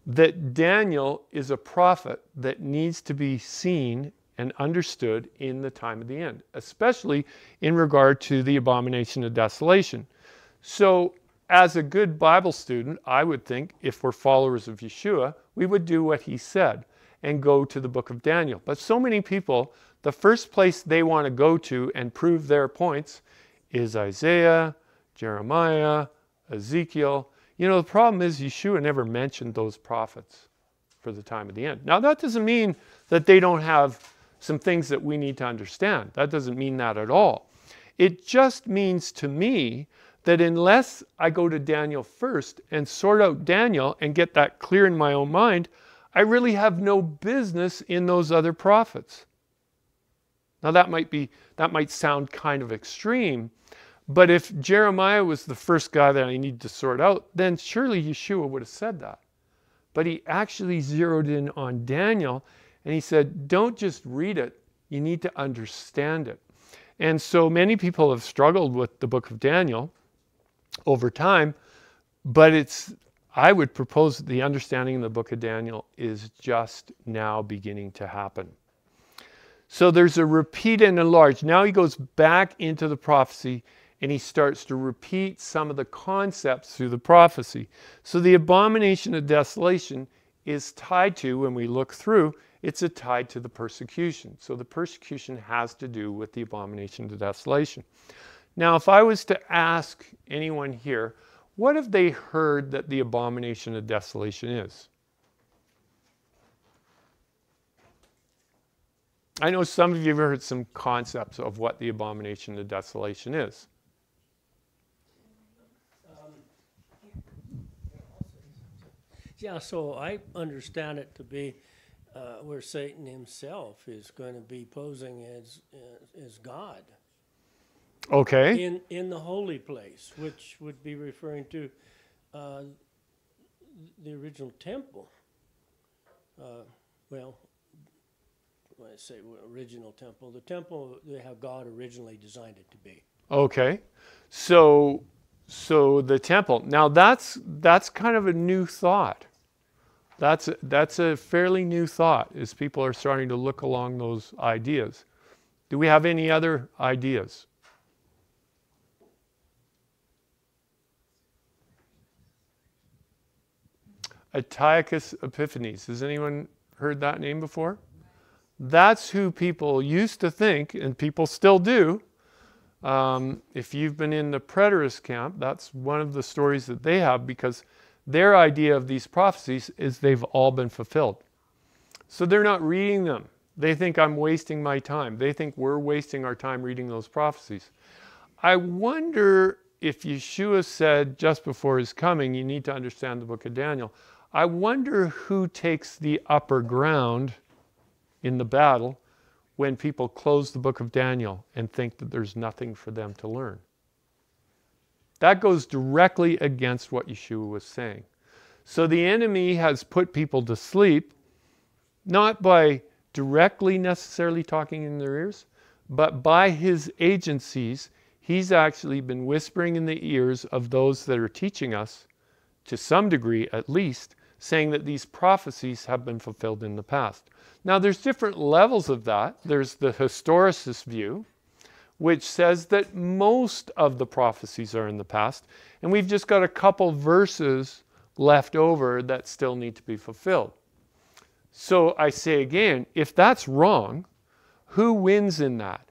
that Daniel is a prophet that needs to be seen and understood in the time of the end, especially in regard to the abomination of desolation. So as a good Bible student, I would think if we're followers of Yeshua, we would do what he said and go to the book of Daniel. But so many people, the first place they want to go to and prove their points is Isaiah, Jeremiah, Ezekiel. You know, the problem is Yeshua never mentioned those prophets for the time of the end. Now, that doesn't mean that they don't have some things that we need to understand. That doesn't mean that at all. It just means to me that unless I go to Daniel first and sort out Daniel and get that clear in my own mind, I really have no business in those other prophets. Now, that might sound kind of extreme, but if Jeremiah was the first guy that I need to sort out, then surely Yeshua would have said that. But he actually zeroed in on Daniel, and he said, don't just read it, you need to understand it. And so many people have struggled with the book of Daniel over time, but I would propose that the understanding of the book of Daniel is just now beginning to happen. So there's a repeat and enlarge. Now he goes back into the prophecy, and he starts to repeat some of the concepts through the prophecy. So the abomination of desolation is tied to, when we look through, it's tied to the persecution. So the persecution has to do with the abomination of desolation. Now, if I was to ask anyone here, what have they heard that the abomination of desolation is? I know some of you have heard some concepts of what the abomination of desolation is. Yeah, so I understand it to be where Satan himself is going to be posing as God. Okay. In the holy place, which would be referring to the original temple, well, when I say original temple, the temple how God originally designed it to be. Okay. So the temple. Now that's kind of a new thought. That's a fairly new thought as people are starting to look along those ideas. Do we have any other ideas? Antiochus Epiphanes. Has anyone heard that name before? That's who people used to think, and people still do. If you've been in the preterist camp, that's one of the stories that they have, because their idea of these prophecies is they've all been fulfilled. So they're not reading them. They think I'm wasting my time. They think we're wasting our time reading those prophecies. I wonder if Yeshua said just before his coming, you need to understand the book of Daniel. I wonder who takes the upper ground in the battle when people close the book of Daniel and think that there's nothing for them to learn. That goes directly against what Yeshua was saying. So the enemy has put people to sleep, not by directly necessarily talking in their ears, but by his agencies. He's actually been whispering in the ears of those that are teaching us, to some degree at least, saying that these prophecies have been fulfilled in the past. Now there's different levels of that. There's the historicist view, which says that most of the prophecies are in the past, and we've just got a couple verses left over that still need to be fulfilled. So I say again, if that's wrong, who wins in that?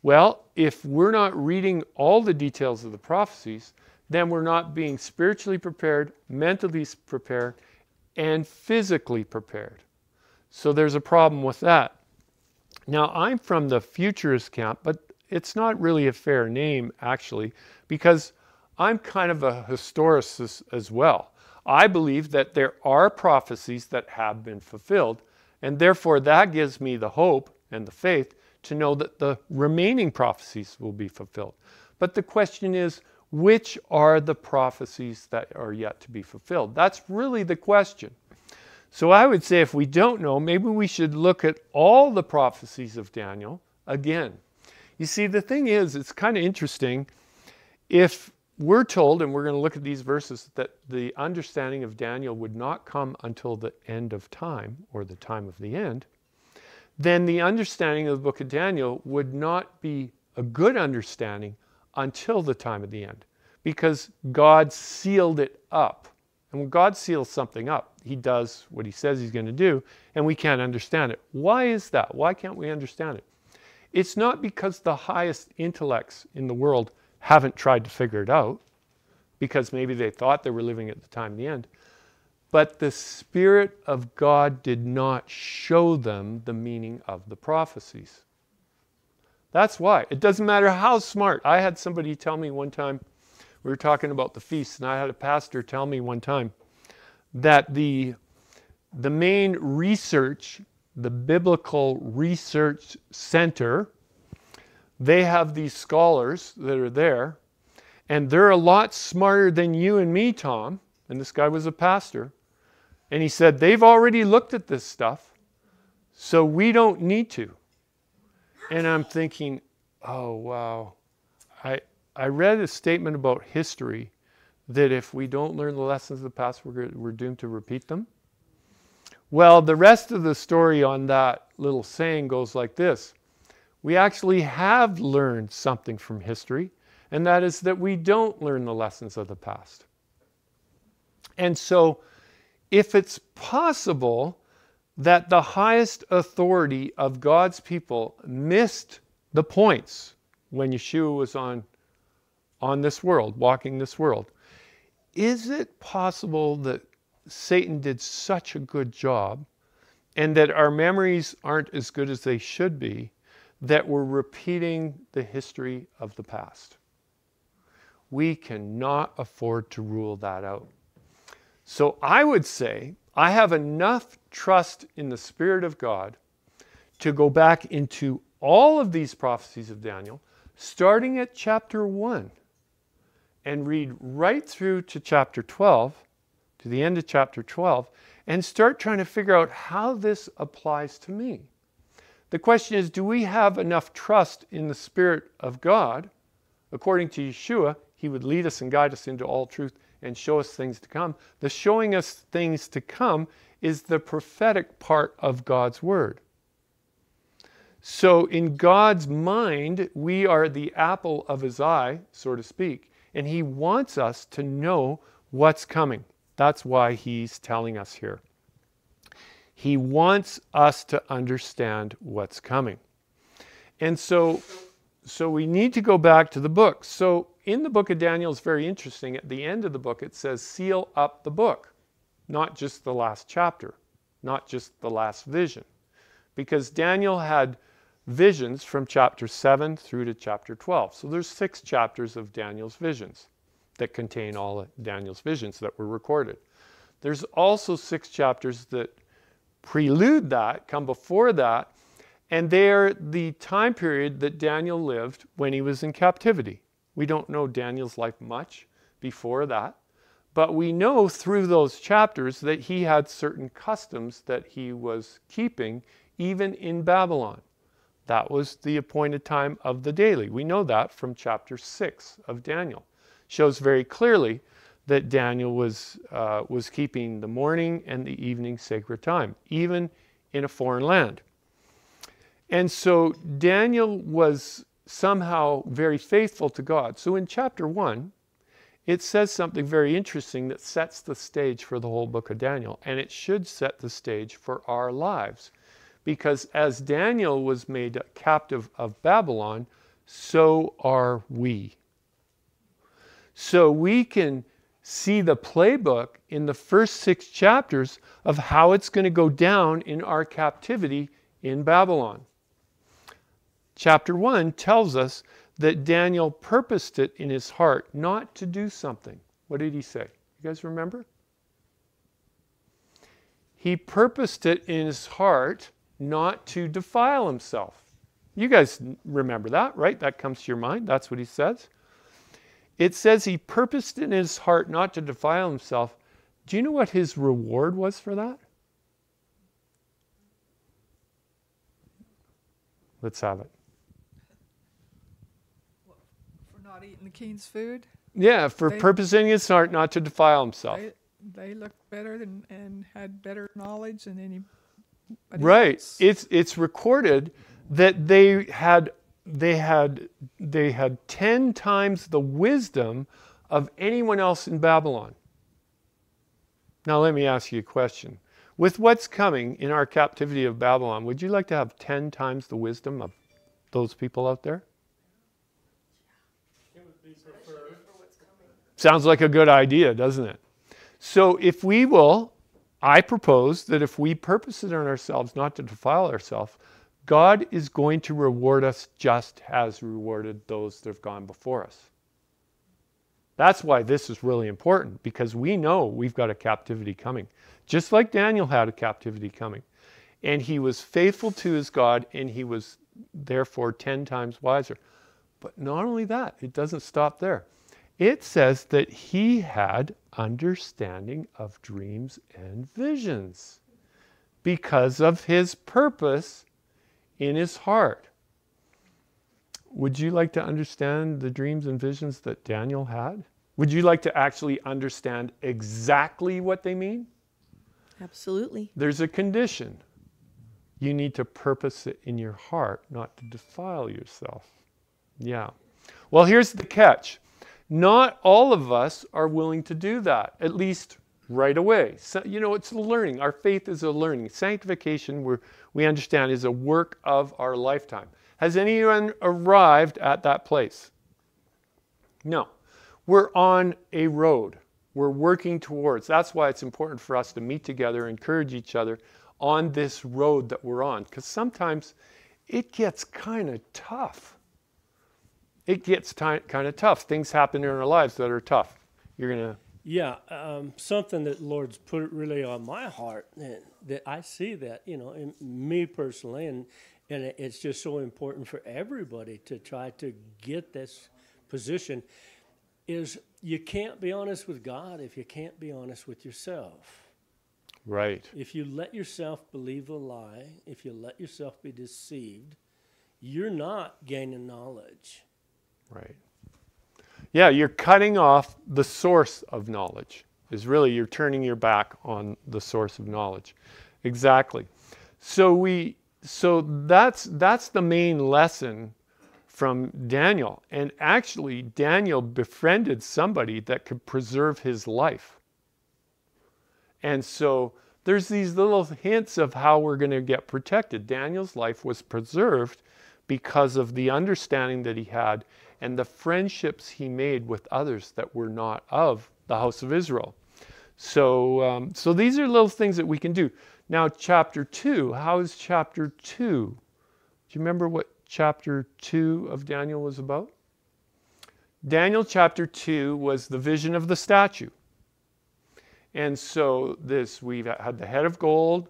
Well, if we're not reading all the details of the prophecies, then we're not being spiritually prepared, mentally prepared, and physically prepared. So there's a problem with that. Now, I'm from the futurist camp, but it's not really a fair name, actually, because I'm kind of a historicist as well. I believe that there are prophecies that have been fulfilled, and therefore that gives me the hope and the faith to know that the remaining prophecies will be fulfilled. But the question is, which are the prophecies that are yet to be fulfilled? That's really the question. So I would say if we don't know, maybe we should look at all the prophecies of Daniel again. You see, the thing is, it's kind of interesting. If we're told, and we're going to look at these verses, that the understanding of Daniel would not come until the end of time, or the time of the end, then the understanding of the book of Daniel would not be a good understanding until the time of the end, because God sealed it up. And when God seals something up, he does what he says he's going to do, and we can't understand it. Why is that? Why can't we understand it? It's not because the highest intellects in the world haven't tried to figure it out, because maybe they thought they were living at the time of the end, but the Spirit of God did not show them the meaning of the prophecies. That's why. It doesn't matter how smart. I had somebody tell me one time, we were talking about the feasts, and I had a pastor tell me one time that the main research, the Biblical Research Center, they have these scholars that are there, and they're a lot smarter than you and me, Tom. And this guy was a pastor. And he said, they've already looked at this stuff, so we don't need to. And I'm thinking, oh, wow. I read a statement about history that if we don't learn the lessons of the past, we're doomed to repeat them. Well, the rest of the story on that little saying goes like this. We actually have learned something from history, and that is that we don't learn the lessons of the past. And so, if it's possible that the highest authority of God's people missed the points when Yeshua was on this world, walking this world, is it possible that Satan did such a good job and that our memories aren't as good as they should be, that we're repeating the history of the past? We cannot afford to rule that out. So I would say I have enough trust in the Spirit of God to go back into all of these prophecies of Daniel, starting at chapter 1, and read right through to chapter 12 to the end of chapter 12 and start trying to figure out how this applies to me. The question is, do we have enough trust in the Spirit of God? According to Yeshua, he would lead us and guide us into all truth and show us things to come. The showing us things to come is the prophetic part of God's word. So in God's mind, we are the apple of his eye, so to speak, and he wants us to know what's coming. That's why he's telling us here. He wants us to understand what's coming. And so we need to go back to the book. So in the book of Daniel, it's very interesting. At the end of the book, it says, seal up the book. Not just the last chapter. Not just the last vision. Because Daniel had visions from chapter 7 through to chapter 12. So there's 6 chapters of Daniel's visions that contain all of Daniel's visions that were recorded. There's also 6 chapters that prelude that, come before that, and they're the time period that Daniel lived when he was in captivity. We don't know Daniel's life much before that, but we know through those chapters that he had certain customs that he was keeping even in Babylon. That was the appointed time of the daily. We know that from chapter 6 of Daniel. Shows very clearly that Daniel was keeping the morning and the evening sacred time, even in a foreign land. And so Daniel was somehow very faithful to God. So in chapter 1, it says something very interesting that sets the stage for the whole book of Daniel. And it should set the stage for our lives. Because as Daniel was made a captive of Babylon, so are we. So we can see the playbook in the first 6 chapters of how it's going to go down in our captivity in Babylon. Chapter 1 tells us that Daniel purposed it in his heart not to do something. What did he say? You guys remember? He purposed it in his heart not to defile himself. You guys remember that, right? That comes to your mind. That's what he says. It says he purposed in his heart not to defile himself. Do you know what his reward was for that? Let's have it. For not eating the king's food? Yeah, for purposing his heart not to defile himself. They looked better and had better knowledge than anybody right. else. It's recorded that they had 10 times the wisdom of anyone else in Babylon. Now let me ask you a question. With what's coming in our captivity of Babylon, would you like to have 10 times the wisdom of those people out there? It would be preferred. Sounds like a good idea, doesn't it? So if we will, I propose that if we purpose it in ourselves not to defile ourselves, God is going to reward us just as rewarded those that have gone before us. That's why this is really important, because we know we've got a captivity coming. Just like Daniel had a captivity coming. And he was faithful to his God, and he was therefore 10 times wiser. But not only that, it doesn't stop there. It says that he had understanding of dreams and visions because of his purpose in his heart. Would you like to understand the dreams and visions that Daniel had? Would you like to actually understand exactly what they mean? Absolutely. There's a condition. You need to purpose it in your heart, not to defile yourself. Yeah. Well, here's the catch. Not all of us are willing to do that, at least right away. So, it's a learning. Our faith is a learning. Sanctification, we understand, is a work of our lifetime. Has anyone arrived at that place? No. We're on a road. We're working towards. That's why it's important for us to meet together, encourage each other on this road that we're on. Because sometimes it gets kind of tough. It gets kind of tough. Things happen in our lives that are tough. You're going to... Yeah, something that the Lord's put really on my heart, and that I see that, in me personally, and it's just so important for everybody to try to get this position. is you can't be honest with God if you can't be honest with yourself. Right. If you let yourself believe a lie, if you let yourself be deceived, you're not gaining knowledge. Right. Yeah, you're cutting off the source of knowledge. Is really you're turning your back on the source of knowledge. Exactly. So that's the main lesson from Daniel. And actually Daniel befriended somebody that could preserve his life. And so there's these little hints of how we're going to get protected. Daniel's life was preserved because of the understanding that he had and the friendships he made with others that were not of the house of Israel. So these are little things that we can do. Now, chapter 2, how is chapter 2? Do you remember what chapter 2 of Daniel was about? Daniel chapter 2 was the vision of the statue. And so we've had the head of gold,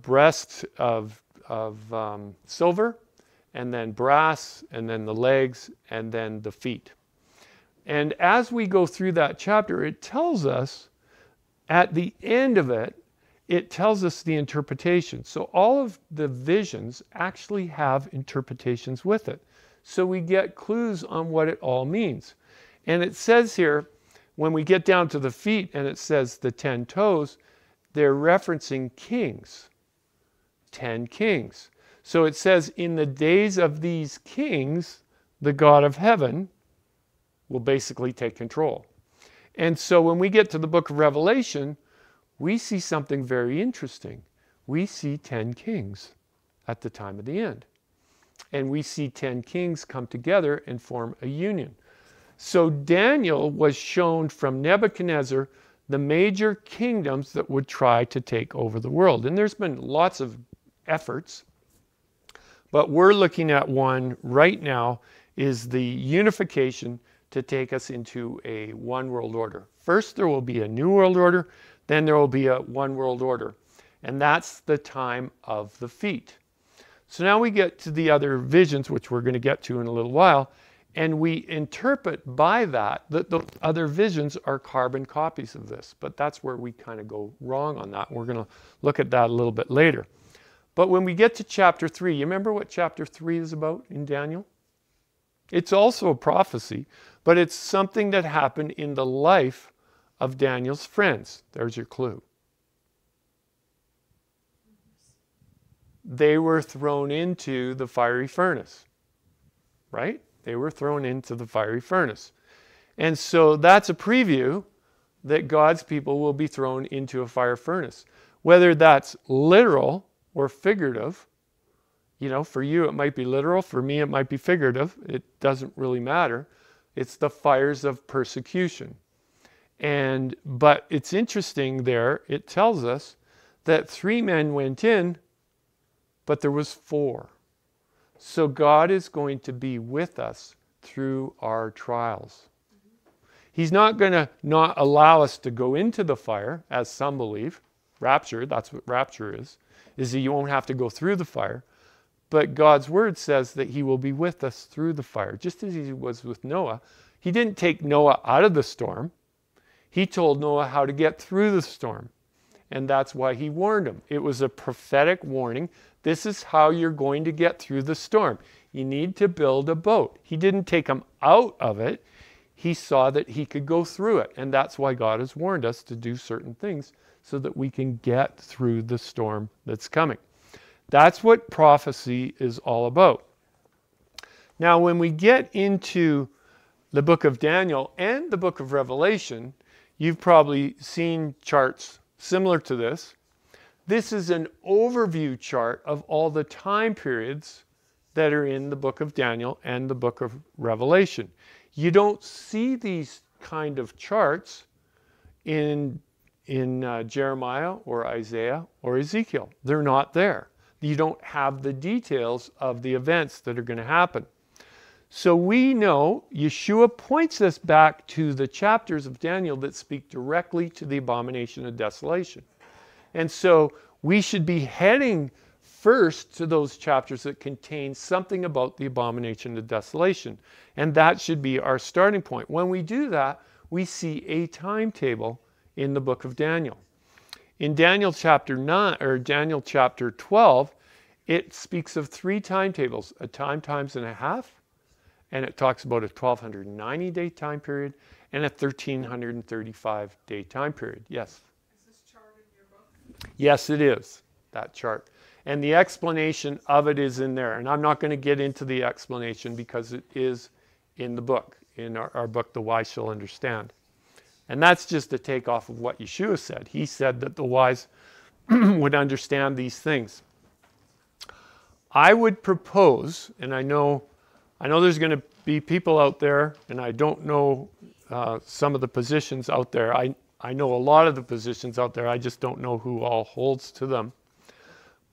breast of silver, and then brass, and then the legs, and then the feet. And as we go through that chapter, it tells us, at the end of it, it tells us the interpretation. So all of the visions actually have interpretations with it. So we get clues on what it all means. And it says here, when we get down to the feet and it says the 10 toes, they're referencing kings. 10 kings. So it says, in the days of these kings, the God of heaven will basically take control. And so when we get to the book of Revelation, we see something very interesting. We see 10 kings at the time of the end. And we see 10 kings come together and form a union. So Daniel was shown from Nebuchadnezzar the major kingdoms that would try to take over the world. And there's been lots of efforts, but we're looking at one right now, is the unification to take us into a one world order. First there will be a new world order, then there will be a one world order. And that's the time of the feet. So now we get to the other visions, which we're going to get to in a little while. And we interpret by that the other visions are carbon copies of this. But that's where we kind of go wrong on that. We're going to look at that a little bit later. But when we get to chapter 3, you remember what chapter 3 is about in Daniel? It's also a prophecy, but it's something that happened in the life of Daniel's friends. There's your clue. They were thrown into the fiery furnace, right? They were thrown into the fiery furnace. And so that's a preview that God's people will be thrown into a fire furnace. Whether that's literal or figurative, you know, for you it might be literal, for me it might be figurative. It doesn't really matter. It's the fires of persecution. But it's interesting there, it tells us that 3 men went in, but there was 4. So God is going to be with us through our trials. He's not going to not allow us to go into the fire, as some believe. Rapture, that's what rapture is that you won't have to go through the fire. But God's word says that he will be with us through the fire, just as he was with Noah. He didn't take Noah out of the storm. He told Noah how to get through the storm. And that's why he warned him. It was a prophetic warning. This is how you're going to get through the storm. You need to build a boat. He didn't take him out of it. He saw that he could go through it. And that's why God has warned us to do certain things so that we can get through the storm that's coming. That's what prophecy is all about. Now, when we get into the book of Daniel and the book of Revelation, you've probably seen charts similar to this. This is an overview chart of all the time periods that are in the book of Daniel and the book of Revelation. You don't see these kind of charts in Jeremiah or Isaiah or Ezekiel. They're not there. You don't have the details of the events that are going to happen. So we know Yeshua points us back to the chapters of Daniel that speak directly to the abomination of desolation. And so we should be heading first to those chapters that contain something about the abomination of desolation. And that should be our starting point. When we do that, we see a timetable in the book of Daniel. In Daniel chapter 9 or Daniel chapter 12, it speaks of 3 timetables, a times and a half, and it talks about a 1290-day time period and a 1335-day time period. Yes? Is this chart in your book? Yes, it is, that chart. And the explanation of it is in there. And I'm not going to get into the explanation because it is in the book, in our book, The Wise Shall Understand. And that's just a takeoff of what Yeshua said. He said that the wise would understand these things. I would propose, and I know there's going to be people out there, and I don't know some of the positions out there. I know a lot of the positions out there. I just don't know who all holds to them.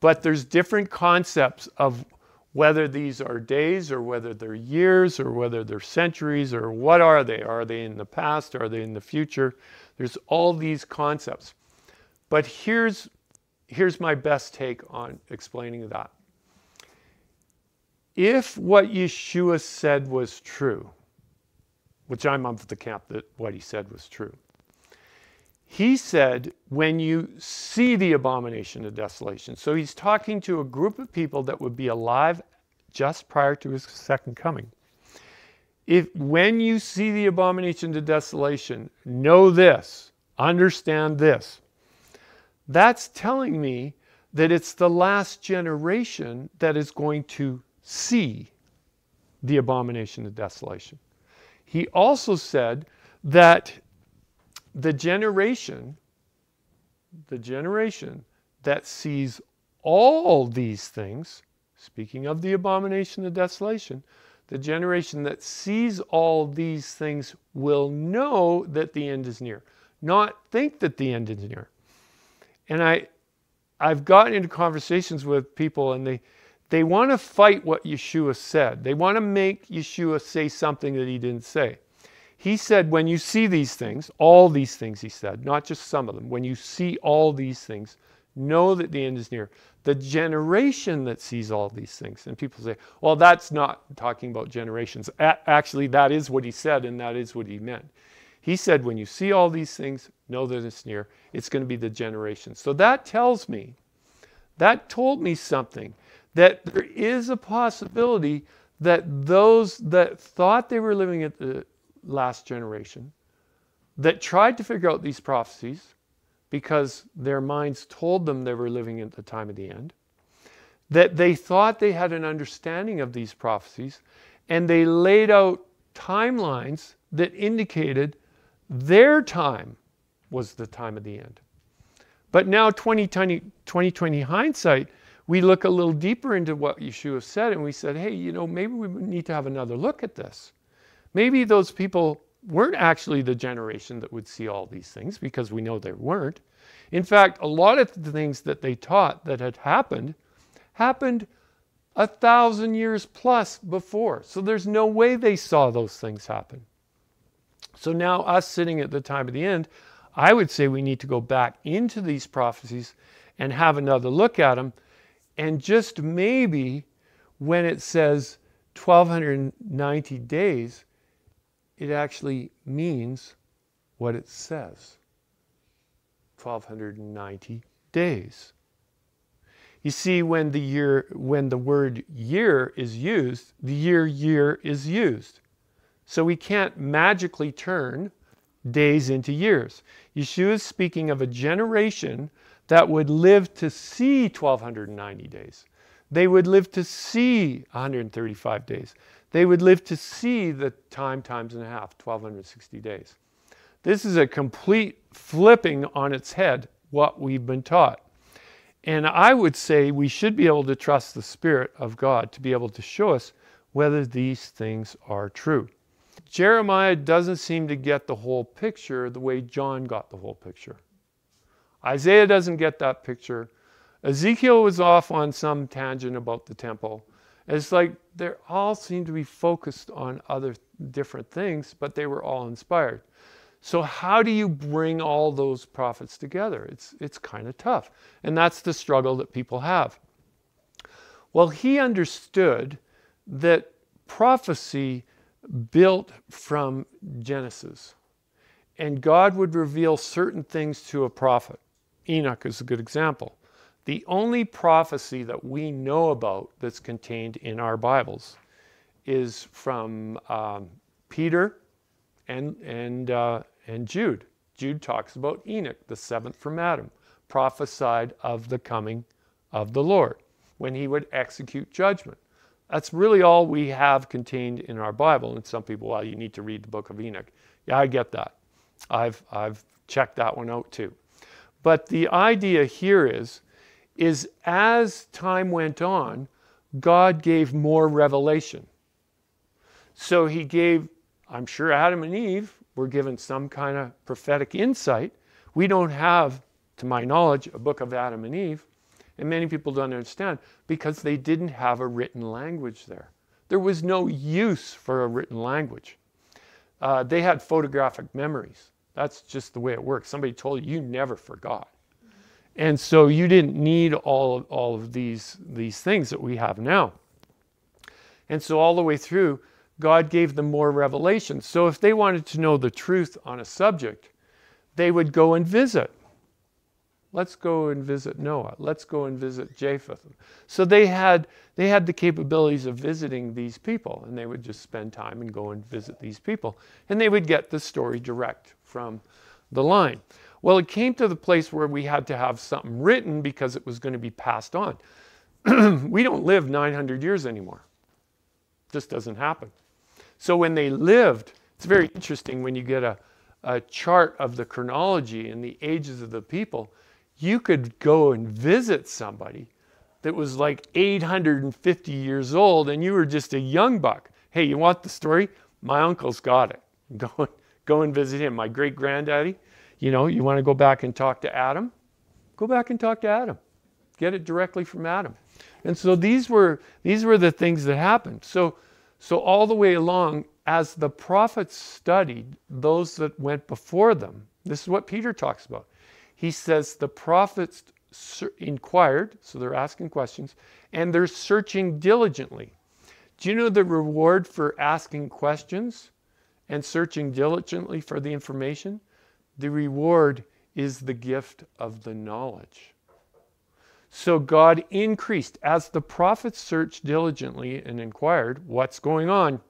But there's different concepts of whether these are days or whether they're years or whether they're centuries or what are they? Are they in the past? Are they in the future? There's all these concepts. But here's my best take on explaining that. If what Yeshua said was true, which I'm of the camp that what he said was true, he said, when you see the abomination of desolation. So he's talking to a group of people that would be alive just prior to his second coming. When you see the abomination of desolation, know this, understand this. That's telling me that it's the last generation that is going to see the abomination of desolation. He also said that the generation that sees all these things, speaking of the abomination of desolation, the generation that sees all these things will know that the end is near, not think that the end is near. And I've gotten into conversations with people, and they want to fight what Yeshua said. They want to make Yeshua say something that he didn't say. He said, when you see these things, all these things, he said, not just some of them, when you see all these things, know that the end is near. The generation that sees all these things. And people say, well, that's not talking about generations. Actually, that is what he said, and that is what he meant. He said, when you see all these things, know that it's near. It's going to be the generation. So that told me something, that there is a possibility that those that thought they were living at the last generation, that tried to figure out these prophecies because their minds told them they were living at the time of the end, that they thought they had an understanding of these prophecies, and they laid out timelines that indicated their time was the time of the end. But now 2020 hindsight, we look a little deeper into what Yeshua said, and we said, hey, maybe we need to have another look at this. Maybe those people weren't actually the generation that would see all these things, because we know they weren't. In fact, a lot of the things that they taught that had happened 1,000 years plus before. So there's no way they saw those things happen. So now us sitting at the time of the end, I would say we need to go back into these prophecies and have another look at them. And just maybe when it says 1,290 days, it actually means what it says. 1,290 days. You see, when the word year is used, the year is used. So we can't magically turn days into years. Yeshua is speaking of a generation that would live to see 1,290 days. They would live to see 135 days. They would live to see the times and a half, 1,260 days. This is a complete flipping on its head what we've been taught. And I would say we should be able to trust the Spirit of God to be able to show us whether these things are true. Jeremiah doesn't seem to get the whole picture the way John got the whole picture. Isaiah doesn't get that picture. Ezekiel was off on some tangent about the temple. It's like they all seem to be focused on other different things, but they were all inspired. So how do you bring all those prophets together? It's kind of tough. And that's the struggle that people have. Well, he understood that prophecy built from Genesis, and God would reveal certain things to a prophet. Enoch is a good example. The only prophecy that we know about that's contained in our Bibles is from Peter and Jude. Jude talks about Enoch, the seventh from Adam, prophesied of the coming of the Lord when he would execute judgment. That's really all we have contained in our Bible. And some people, well, you need to read the book of Enoch. Yeah, I get that. I've checked that one out too. But the idea here is as time went on, God gave more revelation. So he gave, I'm sure Adam and Eve were given some kind of prophetic insight. We don't have, to my knowledge, a book of Adam and Eve. And many people don't understand because they didn't have a written language there. There was no use for a written language. They had photographic memories. That's just the way it works. Somebody told you, you never forgot. And so you didn't need all of these things that we have now. And so all the way through, God gave them more revelation. So if they wanted to know the truth on a subject, they would go and visit. Let's go and visit Noah. Let's go and visit Japheth. So they had the capabilities of visiting these people, and they would just spend time and go and visit these people. And they would get the story direct from the line. Well, it came to the place where we had to have something written because it was going to be passed on. We don't live 900 years anymore. It just doesn't happen. So when they lived, it's very interesting when you get a chart of the chronology and the ages of the people. You could go and visit somebody that was like 850 years old and you were just a young buck. Hey, you want the story? My uncle's got it. Go and visit him. My great-granddaddy, you want to go back and talk to Adam? Go back and talk to Adam. Get it directly from Adam. And so these were the things that happened. So all the way along, as the prophets studied those that went before them, this is what Peter talks about. He says the prophets inquired, so they're asking questions, and they're searching diligently. Do you know the reward for asking questions and searching diligently for the information? The reward is the gift of the knowledge. So God increased. As the prophets searched diligently and inquired what's going on,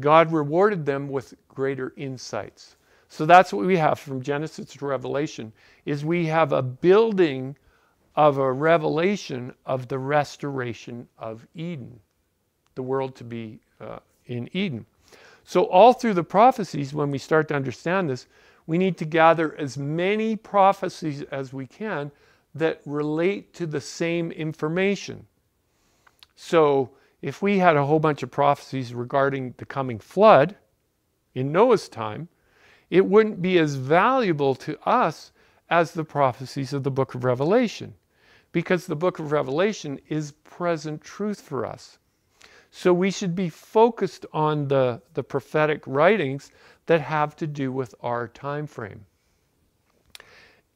God rewarded them with greater insights. So that's what we have from Genesis to Revelation, is we have a building of a revelation of the restoration of Eden, the world to be in Eden. So all through the prophecies, when we start to understand this, we need to gather as many prophecies as we can that relate to the same information. So if we had a whole bunch of prophecies regarding the coming flood in Noah's time, it wouldn't be as valuable to us as the prophecies of the book of Revelation, because the book of Revelation is present truth for us. So we should be focused on the prophetic writings that have to do with our time frame,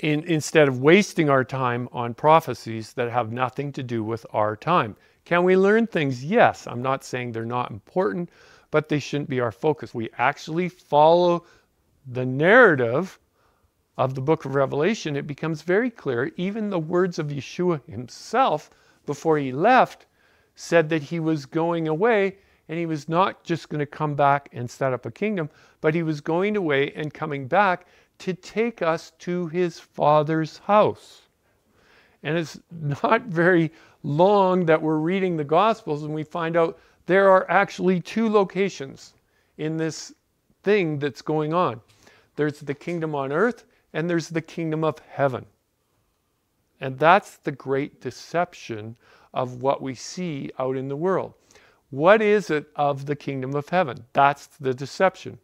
instead of wasting our time on prophecies that have nothing to do with our time. Can we learn things? Yes. I'm not saying they're not important, but they shouldn't be our focus. We actually follow the narrative of the book of Revelation. It becomes very clear. Even the words of Yeshua himself, before he left, said that he was going away, and he was not just going to come back and set up a kingdom, but he was going away and coming back to take us to his Father's house. And it's not very long that we're reading the Gospels and we find out there are actually two locations in this thing that's going on. There's the kingdom on earth and there's the kingdom of heaven. And that's the great deception of what we see out in the world. What is it of the kingdom of heaven? That's the deception.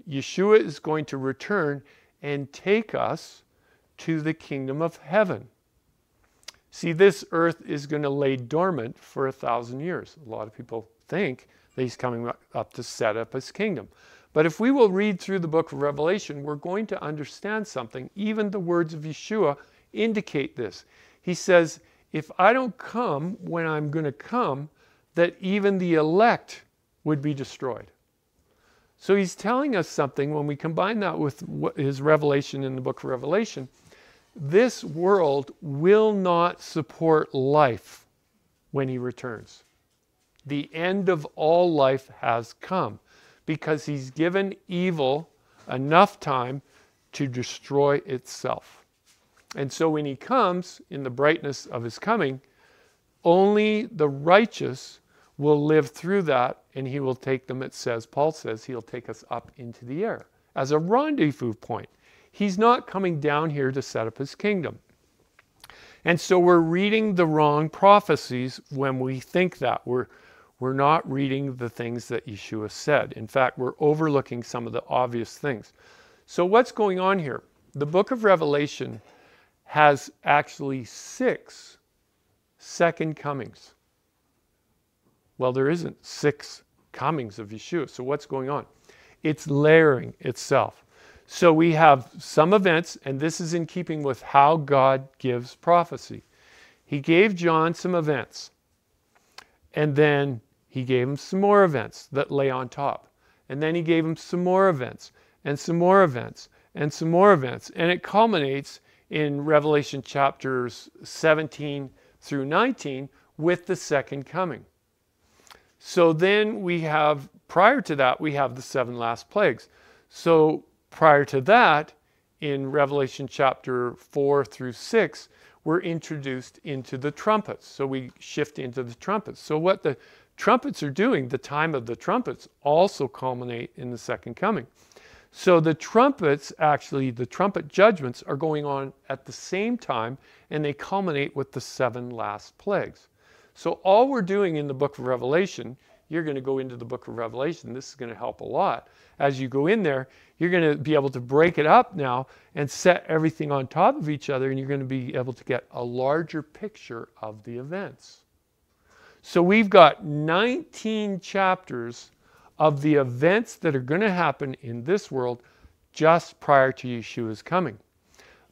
Yeshua is going to return and take us to the kingdom of heaven. See, this earth is going to lay dormant for 1,000 years. A lot of people think that he's coming up to set up his kingdom. But if we will read through the book of Revelation, we're going to understand something. Even the words of Yeshua indicate this. He says, if I don't come when I'm going to come, that even the elect would be destroyed. So he's telling us something when we combine that with his revelation in the book of Revelation. This world will not support life when he returns. The end of all life has come because he's given evil enough time to destroy itself. And so when he comes in the brightness of his coming, only the righteous will live through that, and he will take them, Paul says, he'll take us up into the air as a rendezvous point. He's not coming down here to set up his kingdom. And so we're reading the wrong prophecies when we think that. We're not reading the things that Yeshua said. In fact, we're overlooking some of the obvious things. So what's going on here? The book of Revelation has actually 6 second comings. Well, there isn't 6 comings of Yeshua. So what's going on? It's layering itself. So we have some events, and this is in keeping with how God gives prophecy. He gave John some events, and then he gave him some more events that lay on top. And then he gave him some more events, and some more events, and some more events. And it culminates in Revelation chapters 17 through 19 with the second coming. So then we have, prior to that, we have the 7 last plagues. So prior to that, in Revelation chapter 4 through 6, we're introduced into the trumpets. So we shift into the trumpets. So what the trumpets are doing, the time of the trumpets, also culminate in the second coming. So the trumpets, actually, the trumpet judgments are going on at the same time, and they culminate with the 7 last plagues. So all we're doing in the book of Revelation, you're going to go into the book of Revelation. This is going to help a lot. As you go in there, you're going to be able to break it up now and set everything on top of each other, and you're going to be able to get a larger picture of the events. So we've got 19 chapters of the events that are going to happen in this world just prior to Yeshua's coming.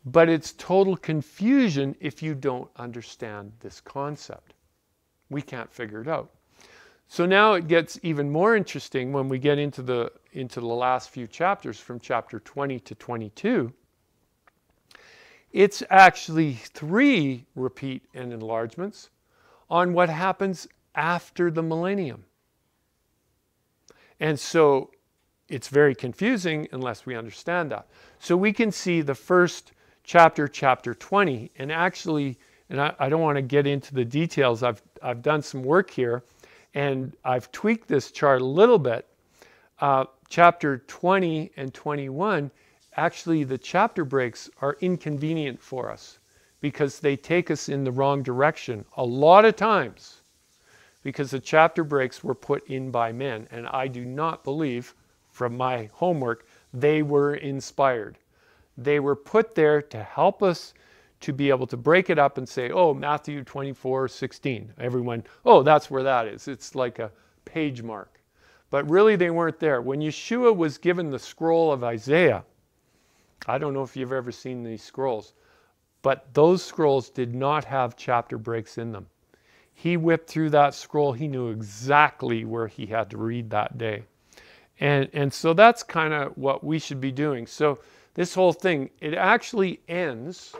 But it's total confusion if you don't understand this concept. We can't figure it out. So now it gets even more interesting when we get into the last few chapters from chapter 20 to 22. It's actually 3 repeat and enlargements on what happens after the millennium. And so it's very confusing unless we understand that. So we can see the first chapter, chapter 20, and actually, and I don't want to get into the details, I've done some work here, and I've tweaked this chart a little bit. Chapter 20 and 21, actually the chapter breaks are inconvenient for us because they take us in the wrong direction a lot of times, because the chapter breaks were put in by men, and I do not believe, from my homework, they were inspired. They were put there to help us to be able to break it up and say, oh, Matthew 24:16. Everyone, oh, that's where that is. It's like a page mark. But really they weren't there. When Yeshua was given the scroll of Isaiah, I don't know if you've ever seen these scrolls, but those scrolls did not have chapter breaks in them. He whipped through that scroll. He knew exactly where he had to read that day. And so that's kind of what we should be doing. So this whole thing, it actually ends,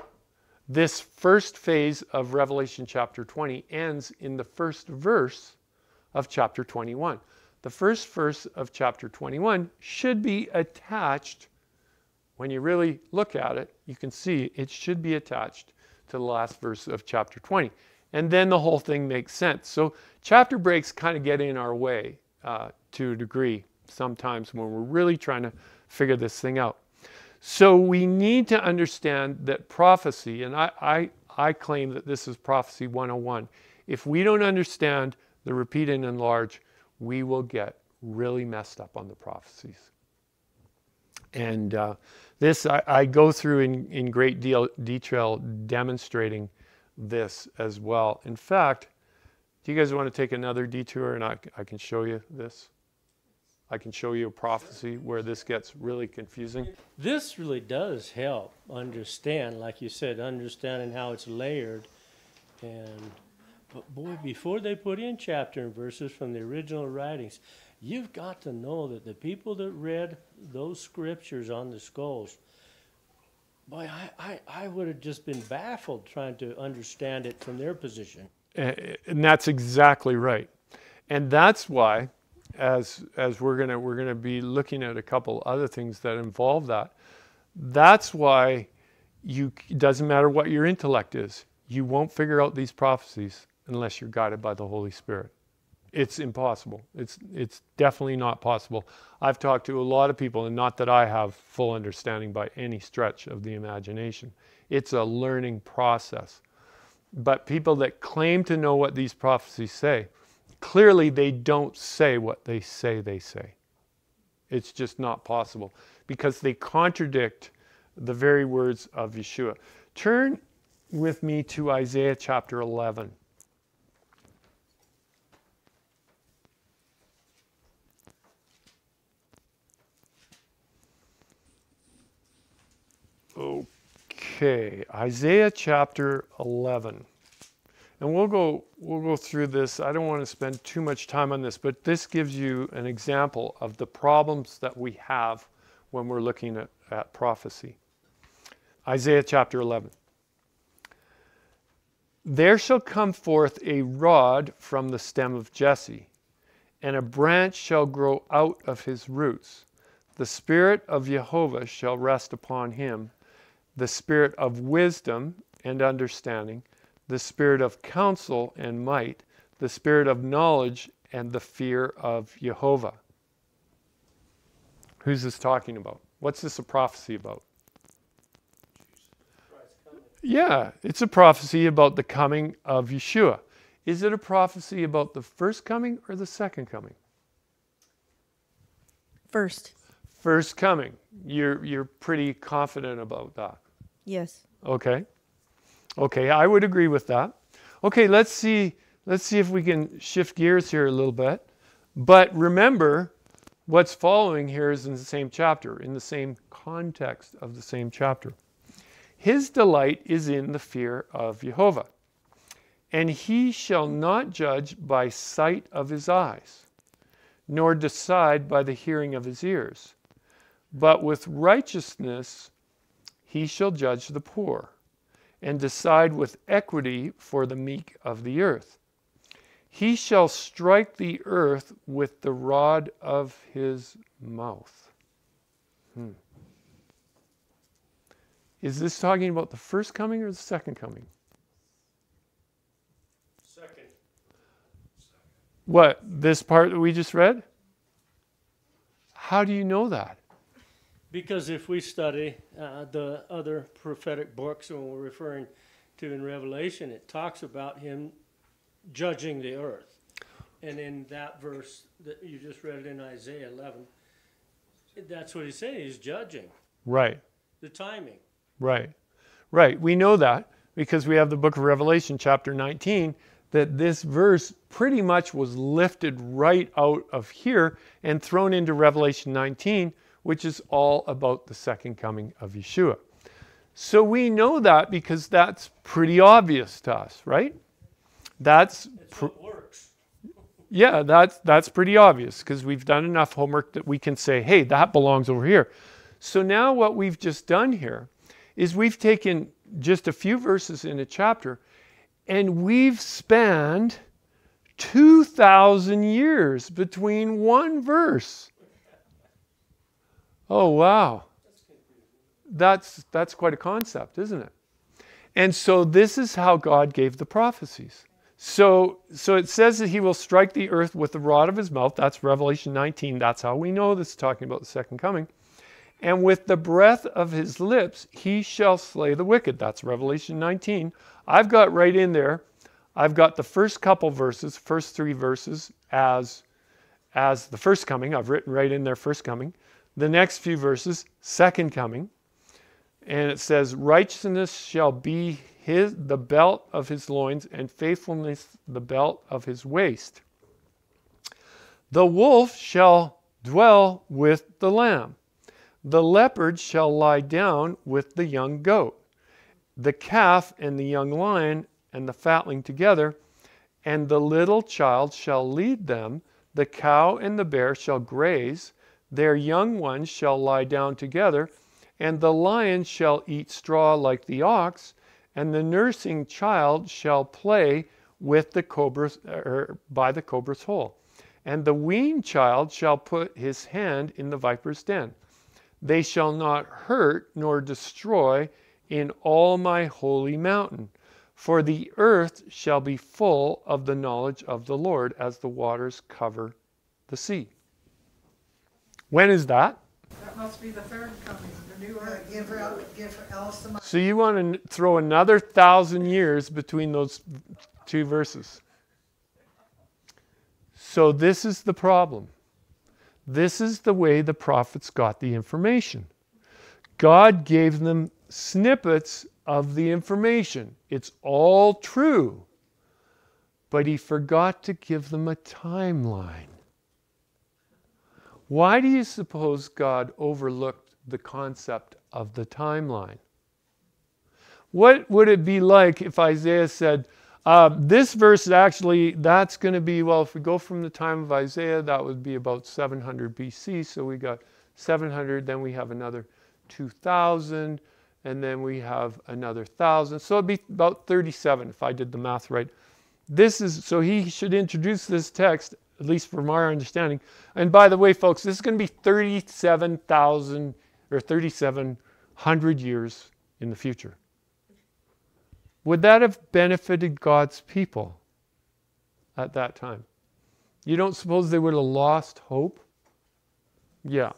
this first phase of Revelation chapter 20 ends in the first verse of chapter 21. The first verse of chapter 21 should be attached. When you really look at it, you can see it should be attached to the last verse of chapter 20. And then the whole thing makes sense. So chapter breaks kind of get in our way to a degree sometimes when we're really trying to figure this thing out. So we need to understand that prophecy, and I claim that this is prophecy 101. If we don't understand the repeat and enlarge, we will get really messed up on the prophecies. And this I go through in great detail demonstrating this as well. In fact, do you guys want to take another detour and I can show you this? I can show you a prophecy where this gets really confusing. This really does help understand, like you said, understanding how it's layered But boy, before they put in chapter and verses from the original writings, you've got to know that the people that read those scriptures on the skulls, boy, I would have just been baffled trying to understand it from their position. And that's exactly right. And that's why, as we're gonna be looking at a couple other things that involve that, that's why it doesn't matter what your intellect is, you won't figure out these prophecies unless you're guided by the Holy Spirit. It's impossible. It's definitely not possible. I've talked to a lot of people, and not that I have full understanding by any stretch of the imagination. It's a learning process. But people that claim to know what these prophecies say, clearly they don't say what they say they say. It's just not possible because they contradict the very words of Yeshua. Turn with me to Isaiah chapter 11. Okay, Isaiah chapter 11. And we'll go through this. I don't want to spend too much time on this, but this gives you an example of the problems that we have when we're looking at prophecy. Isaiah chapter 11. There shall come forth a rod from the stem of Jesse, and a branch shall grow out of his roots. The Spirit of Jehovah shall rest upon him, the Spirit of wisdom and understanding, the Spirit of counsel and might, the Spirit of knowledge and the fear of Jehovah. Who's this talking about? What's this a prophecy about? Yeah, it's a prophecy about the coming of Yeshua. Is it a prophecy about the first coming or the second coming? First. First coming. You're pretty confident about that. Yes. Okay. Okay, I would agree with that. Okay, let's see if we can shift gears here a little bit. But remember, what's following here is in the same chapter, in the same context of the same chapter. His delight is in the fear of Jehovah, and he shall not judge by sight of his eyes, nor decide by the hearing of his ears, but with righteousness he shall judge the poor, and decide with equity for the meek of the earth. He shall strike the earth with the rod of his mouth. Is this talking about the first coming or the second coming? Second. What, this part that we just read? How do you know that? Because if we study the other prophetic books, when we're referring to in Revelation, it talks about him judging the earth. And in that verse that you just read in Isaiah 11, that's what he's saying. He's judging. Right. The timing. Right. Right. We know that because we have the book of Revelation, chapter 19, that this verse pretty much was lifted right out of here and thrown into Revelation 19, which is all about the second coming of Yeshua. So we know that because that's pretty obvious to us, right? That's what works. Yeah, that's pretty obvious because we've done enough homework that we can say, hey, that belongs over here. So now what we've just done here is we've taken just a few verses in a chapter and we've spanned 2,000 years between one verse. Oh, wow. That's quite a concept, isn't it? And so this is how God gave the prophecies. So it says that he will strike the earth with the rod of his mouth. That's Revelation 19. That's how we know this is talking about the second coming. And with the breath of his lips, he shall slay the wicked. That's Revelation 19. I've got right in there, I've got the first couple verses, first three verses as the first coming. I've written right in there, first coming. The next few verses, second coming. And it says, righteousness shall be the belt of his loins, and faithfulness the belt of his waist. The wolf shall dwell with the lamb. The leopard shall lie down with the young goat, the calf and the young lion and the fatling together, and the little child shall lead them. The cow and the bear shall graze, their young ones shall lie down together, and the lion shall eat straw like the ox, and the nursing child shall play with the cobra's, by the cobra's hole. And the weaned child shall put his hand in the viper's den. They shall not hurt nor destroy in all my holy mountain, for the earth shall be full of the knowledge of the Lord as the waters cover the sea. When is that? That must be the third coming, the new earth. Give her Alice the So you want to throw another 1,000 years between those two verses. So this is the problem. This is the way the prophets got the information. God gave them snippets of the information. It's all true. But he forgot to give them a timeline. Why do you suppose God overlooked the concept of the timeline? What would it be like if Isaiah said, this verse actually, that's going to be, well, if we go from the time of Isaiah, that would be about 700 BC. So we got 700, then we have another 2,000, and then we have another 1,000. So it'd be about 37 if I did the math right. So he should introduce this text, at least from our understanding. And by the way, folks, this is going to be 37,000 or 3,700 years in the future. Would that have benefited God's people at that time? You don't suppose they would have lost hope? Yeah.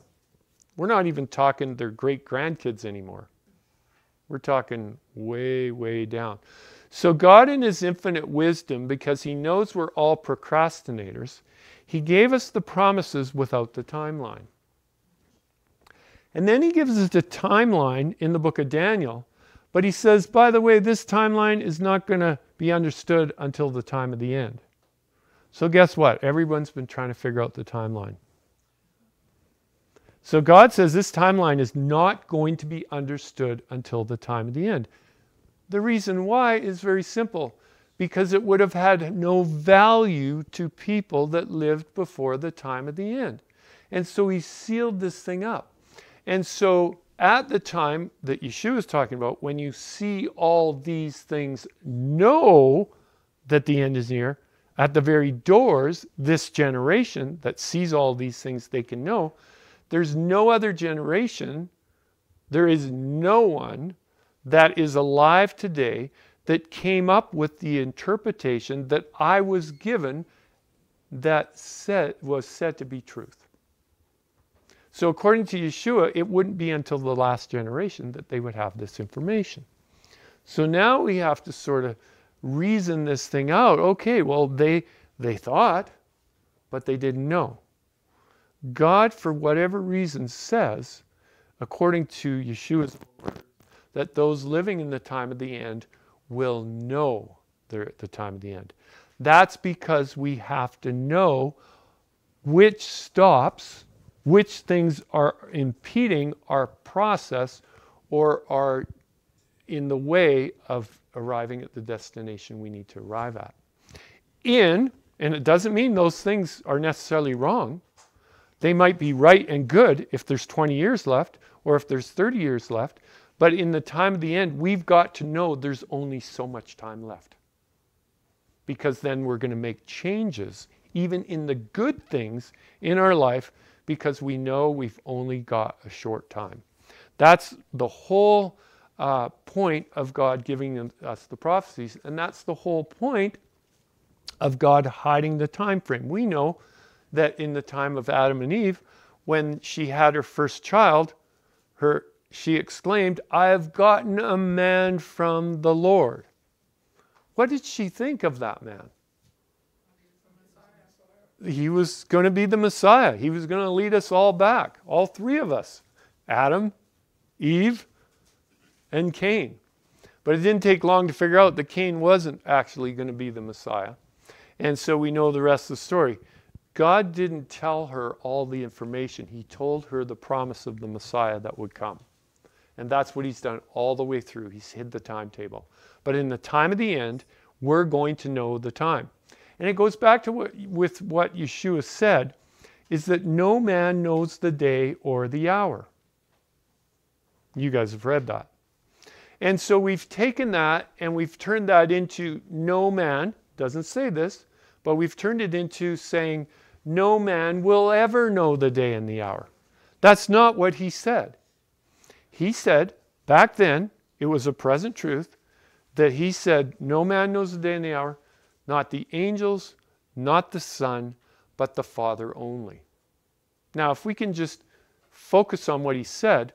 We're not even talking their great-grandkids anymore. We're talking way, way down. So God in his infinite wisdom, because he knows we're all procrastinators, he gave us the promises without the timeline. And then he gives us the timeline in the book of Daniel. But he says, by the way, this timeline is not going to be understood until the time of the end. So guess what? Everyone's been trying to figure out the timeline. So God says this timeline is not going to be understood until the time of the end. The reason why is very simple. Because it would have had no value to people that lived before the time of the end. And so he sealed this thing up. And so at the time that Yeshua is talking about, when you see all these things, know that the end is near. At the very doors, this generation that sees all these things, they can know. There's no other generation, there is no one that is alive today that came up with the interpretation that I was given that was said to be truth. So according to Yeshua, it wouldn't be until the last generation that they would have this information. So now we have to sort of reason this thing out. Okay, well, they thought, but they didn't know. God, for whatever reason, says, according to Yeshua's word, that those living in the time of the end will know they're at the time of the end. That's because we have to know which stops, which things are impeding our process or are in the way of arriving at the destination we need to arrive at. And it doesn't mean those things are necessarily wrong. They might be right and good if there's 20 years left or if there's 30 years left. But in the time of the end, we've got to know there's only so much time left. Because then we're going to make changes, even in the good things in our life, because we know we've only got a short time. That's the whole point of God giving us the prophecies, and that's the whole point of God hiding the time frame. We know that in the time of Adam and Eve, when she had her first child, she exclaimed, "I have gotten a man from the Lord." What did she think of that man? He was going to be the Messiah. He was going to lead us all back, all three of us, Adam, Eve, and Cain. But it didn't take long to figure out that Cain wasn't actually going to be the Messiah. And so we know the rest of the story. God didn't tell her all the information. He told her the promise of the Messiah that would come. And that's what he's done all the way through. He's hid the timetable. But in the time of the end, we're going to know the time. And it goes back to what Yeshua said, is that no man knows the day or the hour. You guys have read that. And so we've taken that and we've turned that into no man, doesn't say this, but we've turned it into saying no man will ever know the day and the hour. That's not what he said. He said, back then, it was a present truth, that he said, no man knows the day and the hour, not the angels, not the Son, but the Father only. Now, if we can just focus on what he said,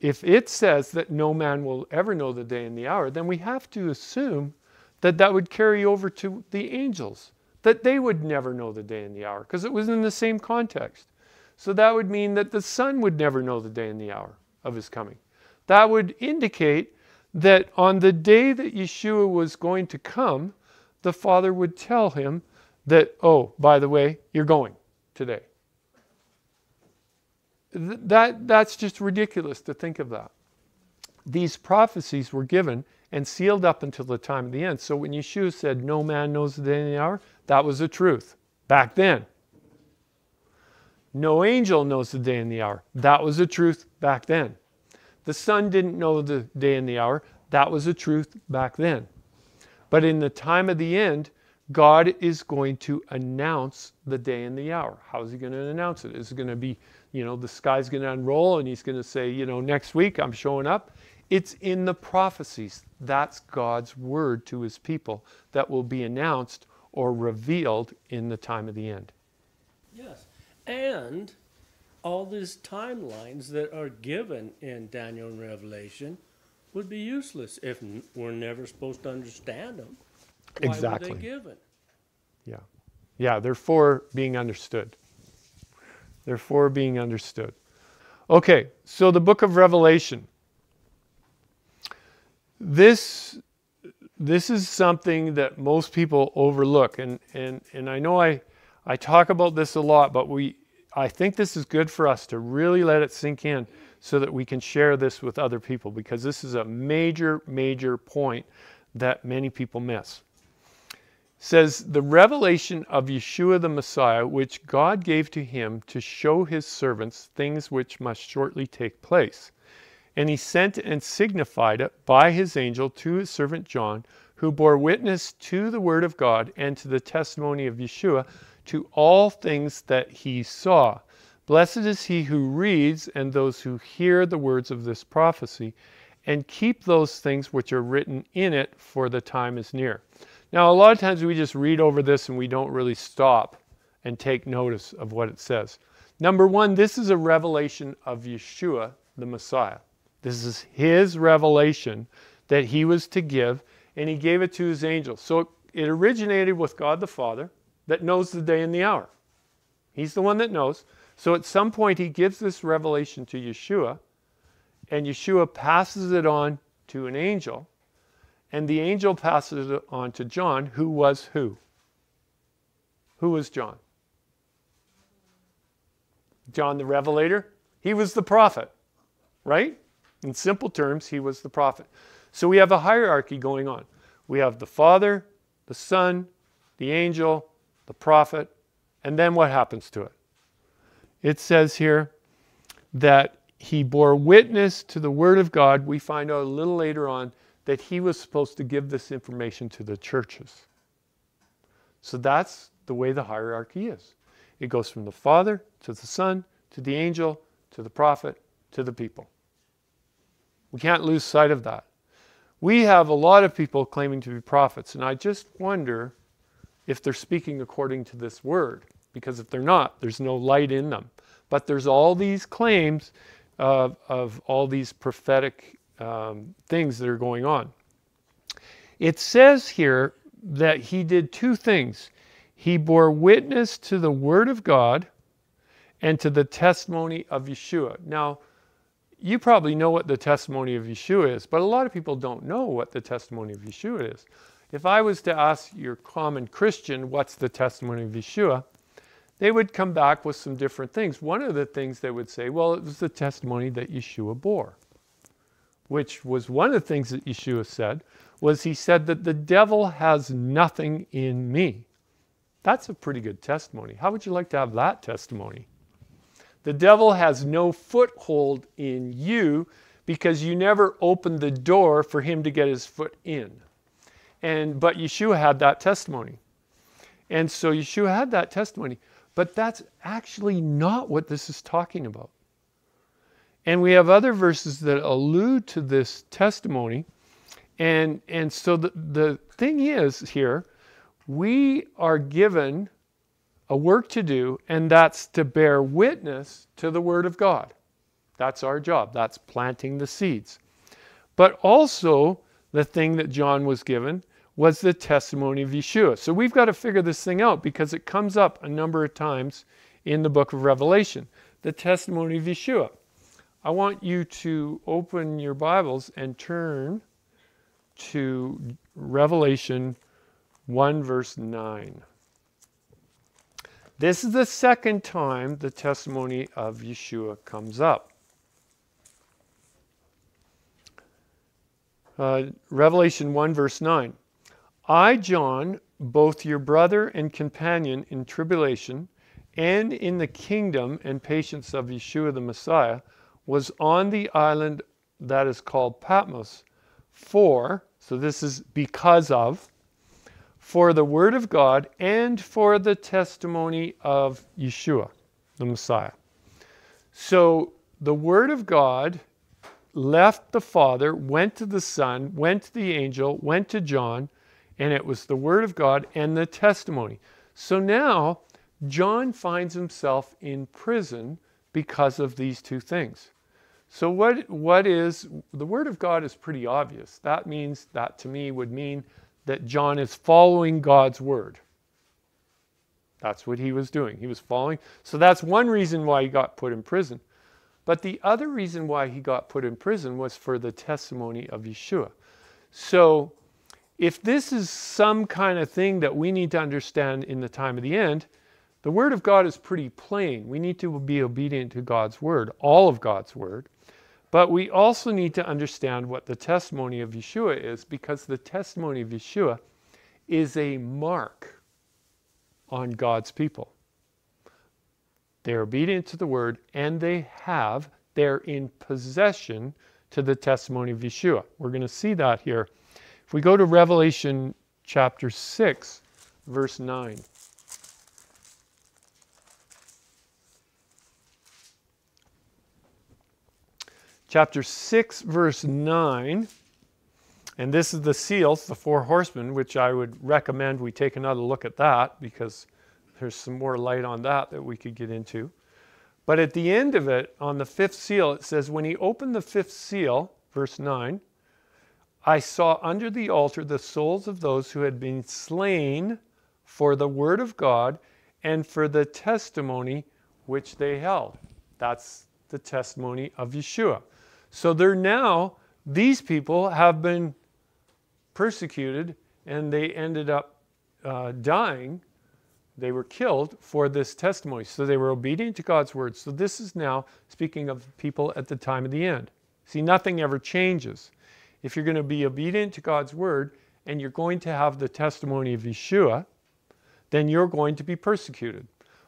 if it says that no man will ever know the day and the hour, then we have to assume that that would carry over to the angels, that they would never know the day and the hour, because it was in the same context. So that would mean that the Son would never know the day and the hour of his coming. That would indicate that on the day that Yeshua was going to come, the Father would tell him that, oh, by the way, you're going today. That's just ridiculous to think of that. These prophecies were given and sealed up until the time of the end. So when Yeshua said, no man knows the day and the hour, that was the truth back then. No angel knows the day and the hour. That was the truth back then. The Son didn't know the day and the hour. That was the truth back then. But in the time of the end, God is going to announce the day and the hour. How is he going to announce it? Is it going to be, the sky's going to unroll and he's going to say, next week I'm showing up? It's in the prophecies. That's God's word to his people that will be announced or revealed in the time of the end. Yes. And all these timelines that are given in Daniel and Revelation would be useless if we're never supposed to understand them. Why Exactly. were they given? Yeah. Yeah, they're for being understood. They're for being understood. Okay, so the book of Revelation. This is something that most people overlook. And I know I talk about this a lot, but I think this is good for us to really let it sink in so that we can share this with other people, because this is a major, major point that many people miss. It says, the revelation of Yeshua the Messiah, which God gave to him to show his servants things which must shortly take place. And he sent and signified it by his angel to his servant John, who bore witness to the word of God and to the testimony of Yeshua, to all things that he saw. Blessed is he who reads and those who hear the words of this prophecy and keep those things which are written in it, for the time is near. Now, a lot of times we just read over this and we don't really stop and take notice of what it says. Number one, this is a revelation of Yeshua, the Messiah. This is his revelation that he was to give, and he gave it to his angel. So it originated with God the Father, that knows the day and the hour. He's the one that knows. So at some point he gives this revelation to Yeshua, and Yeshua passes it on to an angel, and the angel passes it on to John, who was who? Who was John? John the Revelator? He was the prophet, right? In simple terms, he was the prophet. So we have a hierarchy going on. We have the Father, the Son, the angel, the prophet, and then what happens to it? It says here that he bore witness to the word of God. We find out a little later on that he was supposed to give this information to the churches. So that's the way the hierarchy is. It goes from the Father to the Son to the angel to the prophet to the people. We can't lose sight of that. We have a lot of people claiming to be prophets, and I just wonder if they're speaking according to this word, because if they're not, there's no light in them. But there's all these claims of all these prophetic things that are going on. It says here that he did two things. He bore witness to the word of God and to the testimony of Yeshua. Now, you probably know what the testimony of Yeshua is, but a lot of people don't know what the testimony of Yeshua is. If I was to ask your common Christian, what's the testimony of Yeshua? They would come back with some different things. One of the things they would say, well, it was the testimony that Yeshua bore. which was one of the things that Yeshua said, was he said that the devil has nothing in me. That's a pretty good testimony. How would you like to have that testimony? The devil has no foothold in you because you never opened the door for him to get his foot in. But Yeshua had that testimony. And so Yeshua had that testimony. But that's actually not what this is talking about. And we have other verses that allude to this testimony. And so the thing is here, we are given a work to do, and that's to bear witness to the Word of God. That's our job. That's planting the seeds. But also, the thing that John was given was the testimony of Yeshua. So we've got to figure this thing out because it comes up a number of times in the book of Revelation. The testimony of Yeshua. I want you to open your Bibles and turn to Revelation 1 verse 9. This is the second time the testimony of Yeshua comes up. Revelation 1 verse 9. I, John, both your brother and companion in tribulation and in the kingdom and patience of Yeshua the Messiah, was on the island that is called Patmos for, so this is because of, for the word of God and for the testimony of Yeshua, the Messiah. So the word of God left the Father, went to the Son, went to the angel, went to John, and it was the word of God and the testimony. So now John finds himself in prison because of these two things. So what is, the word of God is pretty obvious. That means, that to me would mean that John is following God's word. That's what he was doing. He was following. So that's one reason why he got put in prison. But the other reason why he got put in prison was for the testimony of Yeshua. So if this is some kind of thing that we need to understand in the time of the end, the word of God is pretty plain. We need to be obedient to God's word, all of God's word. But we also need to understand what the testimony of Yeshua is, because the testimony of Yeshua is a mark on God's people. They're obedient to the word, and they're in possession to the testimony of Yeshua. We're going to see that here. If we go to Revelation chapter 6, verse 9. Chapter 6, verse 9, and this is the seals, the four horsemen, which I would recommend we take another look at that, because there's some more light on that we could get into. But at the end of it, on the fifth seal, it says, when he opened the fifth seal, verse 9, I saw under the altar the souls of those who had been slain for the word of God and for the testimony which they held. That's the testimony of Yeshua. So these people have been persecuted, and they ended up dying. They were killed for this testimony. So they were obedient to God's word. So this is now speaking of people at the time of the end. See, nothing ever changes. If you're going to be obedient to God's word and you're going to have the testimony of Yeshua, then you're going to be persecuted.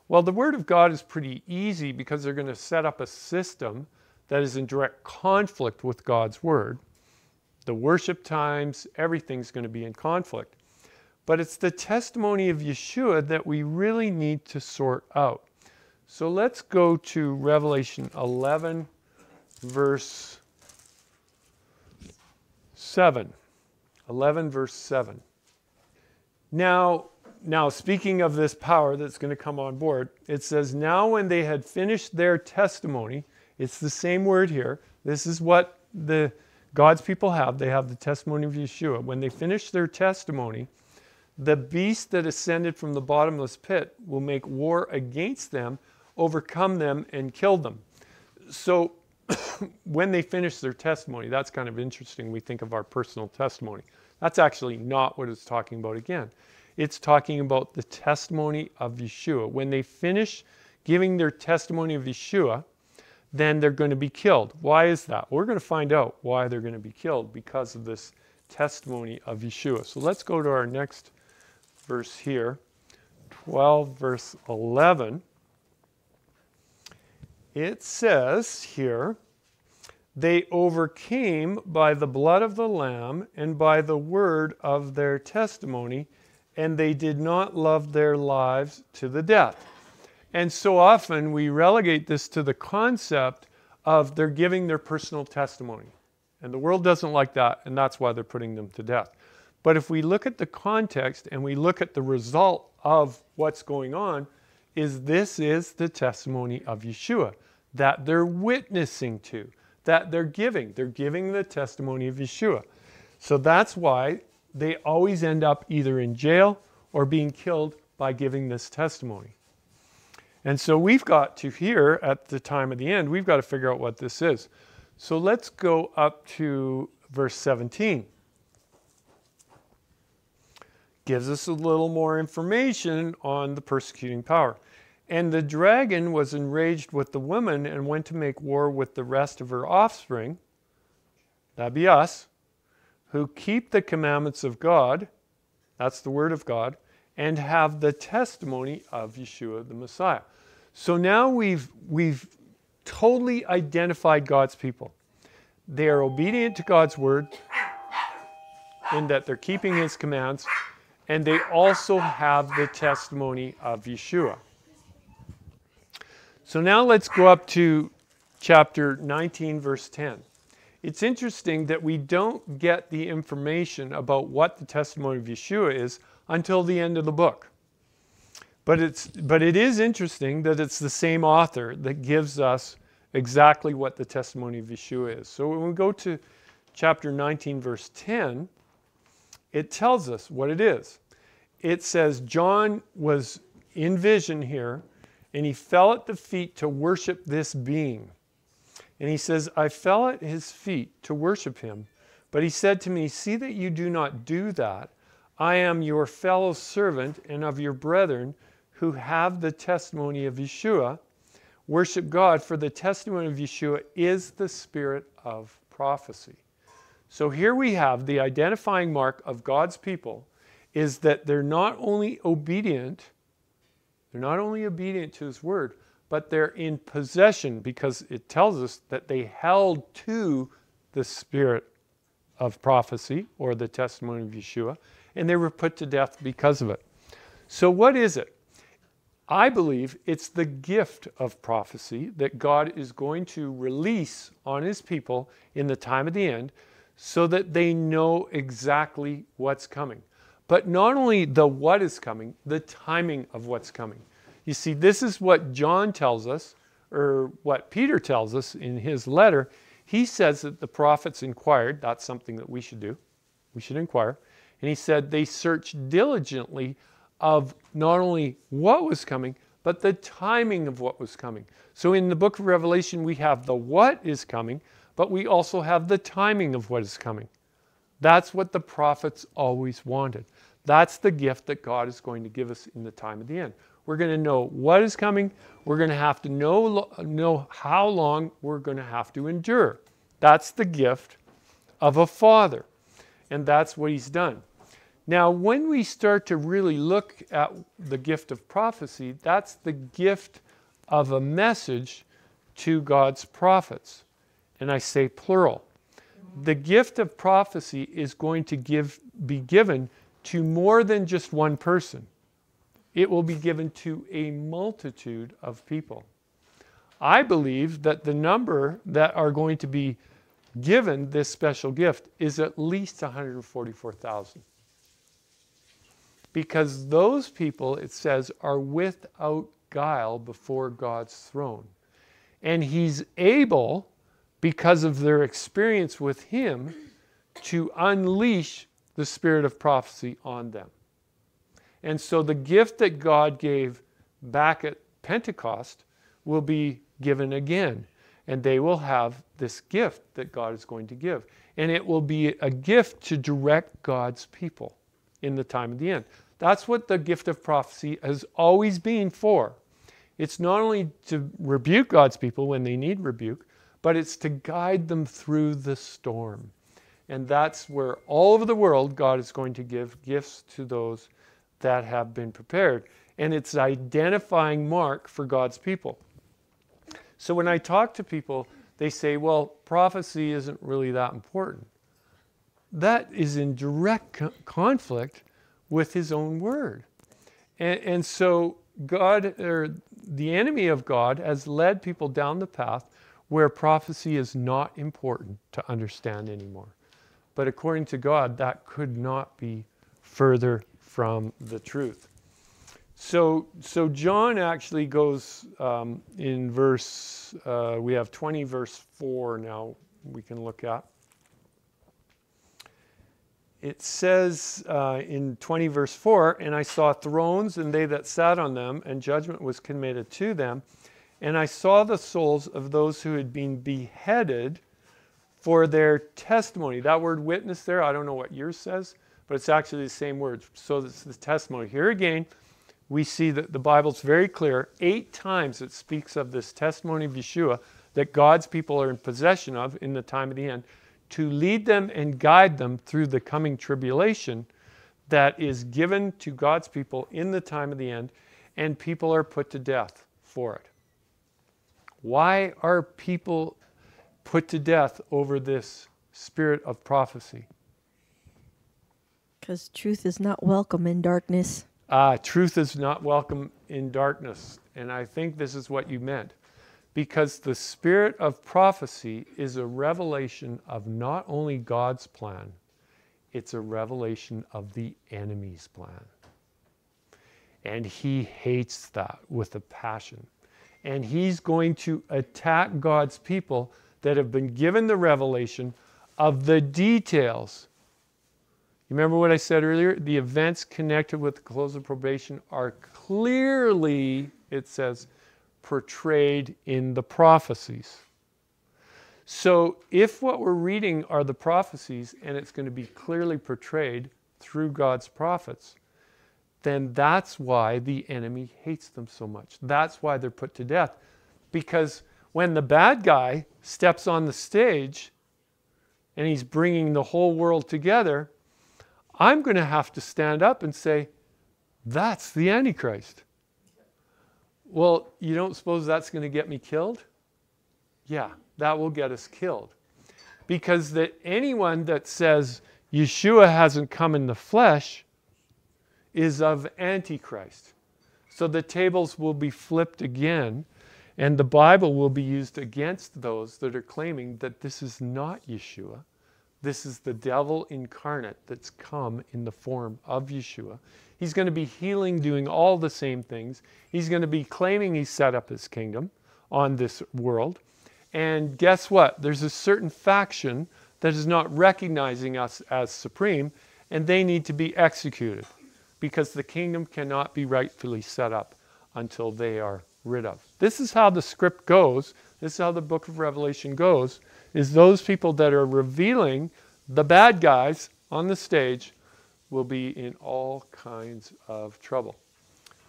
Well, the word of God is pretty easy because they're going to set up a system that is in direct conflict with God's word. The worship times, everything's going to be in conflict. But it's the testimony of Yeshua that we really need to sort out. So let's go to Revelation 11, verse 7. 11, verse 7. Now, speaking of this power that's going to come on board, it says, now when they had finished their testimony, it's the same word here. This is what God's people have. They have the testimony of Yeshua. When they finish their testimony, the beast that ascended from the bottomless pit will make war against them, overcome them, and kill them. So when they finish their testimony, that's kind of interesting. We think of our personal testimony. That's actually not what it's talking about again. It's talking about the testimony of Yeshua. When they finish giving their testimony of Yeshua, then they're going to be killed. Why is that? We're going to find out why they're going to be killed because of this testimony of Yeshua. So let's go to our next verse here, 12 verse 11. It says here, they overcame by the blood of the Lamb and by the word of their testimony, and they did not love their lives to the death. And so often we relegate this to the concept of they're giving their personal testimony. And the world doesn't like that, and that's why they're putting them to death. But if we look at the context and we look at the result of what's going on, this is the testimony of Yeshua that they're witnessing to, that they're giving. They're giving the testimony of Yeshua. So that's why they always end up either in jail or being killed by giving this testimony. And so we've got to here at the time of the end, we've got to figure out what this is. So let's go up to verse 17. Gives us a little more information on the persecuting power. And the dragon was enraged with the woman and went to make war with the rest of her offspring, that'd be us, who keep the commandments of God, that's the word of God, and have the testimony of Yeshua the Messiah. So now we've totally identified God's people. They are obedient to God's word in that they're keeping his commands, and they also have the testimony of Yeshua. So now let's go up to chapter 19, verse 10. It's interesting that we don't get the information about what the testimony of Yeshua is until the end of the book. But it is interesting that it's the same author that gives us exactly what the testimony of Yeshua is. So when we go to chapter 19, verse 10, it tells us what it is. It says, John was in vision here, and he fell at the feet to worship this being. And he says, I fell at his feet to worship him. But he said to me, see that you do not do that. I am your fellow servant and of your brethren who have the testimony of Yeshua. Worship God, for the testimony of Yeshua is the spirit of prophecy. So here we have the identifying mark of God's people is that they're not only obedient to his word, but they're in possession, because it tells us that they held to the spirit of prophecy or the testimony of Yeshua, and they were put to death because of it. So what is it? I believe it's the gift of prophecy that God is going to release on his people in the time of the end so that they know exactly what's coming. But not only the what is coming, the timing of what's coming. You see, this is what John tells us, or what Peter tells us in his letter. He says that the prophets inquired. That's something that we should do. We should inquire. And he said they searched diligently of not only what was coming, but the timing of what was coming. So in the book of Revelation, we have the what is coming, but we also have the timing of what is coming. That's what the prophets always wanted. That's the gift that God is going to give us in the time of the end. We're going to know what is coming. We're going to have to know how long we're going to have to endure. That's the gift of a father. And that's what he's done. Now, when we start to really look at the gift of prophecy, that's the gift of a message to God's prophets. And I say plural. The gift of prophecy is going to be given to more than just one person. It will be given to a multitude of people. I believe that the number that are going to be given this special gift is at least 144,000. Because those people, it says, are without guile before God's throne. And he's able, because of their experience with him, to unleash the spirit of prophecy on them. And so the gift that God gave back at Pentecost will be given again. And they will have this gift that God is going to give. And it will be a gift to direct God's people in the time of the end. That's what the gift of prophecy has always been for. It's not only to rebuke God's people when they need rebuke, but it's to guide them through the storm. And that's where all over the world God is going to give gifts to those that have been prepared. And it's an identifying mark for God's people. So when I talk to people, they say, well, prophecy isn't really that important. That is in direct conflict with his own word. And so God, or the enemy of God, has led people down the path where prophecy is not important to understand anymore. But according to God, that could not be further from the truth. So John actually goes in verse, we have 20 verse 4 now we can look at. It says in 20 verse 4, and I saw thrones and they that sat on them, and judgment was committed to them. And I saw the souls of those who had been beheaded for their testimony. That word witness there, I don't know what yours says, but it's actually the same word. So it's the testimony. Here again, we see that the Bible's very clear. 8 times it speaks of this testimony of Yeshua that God's people are in possession of in the time of the end, to lead them and guide them through the coming tribulation that is given to God's people in the time of the end, and people are put to death for it. Why are people put to death over this spirit of prophecy? Because truth is not welcome in darkness. Truth is not welcome in darkness. And I think this is what you meant. Because the spirit of prophecy is a revelation of not only God's plan, it's a revelation of the enemy's plan. And he hates that with a passion. And he's going to attack God's people that have been given the revelation of the details. You remember what I said earlier? The events connected with the close of probation are clearly, it says, portrayed in the prophecies. So if what we're reading are the prophecies, and it's going to be clearly portrayed through God's prophets, then that's why the enemy hates them so much. That's why they're put to death. Because when the bad guy steps on the stage and he's bringing the whole world together, I'm going to have to stand up and say, that's the Antichrist. Well, you don't suppose that's going to get me killed? Yeah, that will get us killed. Because that anyone that says Yeshua hasn't come in the flesh is of Antichrist. So the tables will be flipped again, and the Bible will be used against those that are claiming that this is not Yeshua. This is the devil incarnate that's come in the form of Yeshua. He's going to be healing, doing all the same things. He's going to be claiming he set up his kingdom on this world. And guess what? There's a certain faction that is not recognizing us as supreme, and they need to be executed, because the kingdom cannot be rightfully set up until they are rid of. This is how the script goes. This is how the book of Revelation goes, is those people that are revealing the bad guys on the stage will be in all kinds of trouble.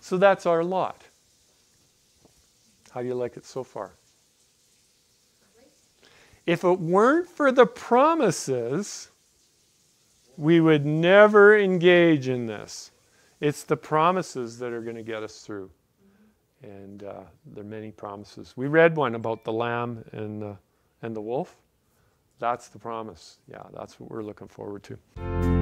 So that's our lot. How do you like it so far? If it weren't for the promises, we would never engage in this. It's the promises that are going to get us through. And there are many promises. We read one about the lamb and the wolf. That's the promise. Yeah, that's what we're looking forward to.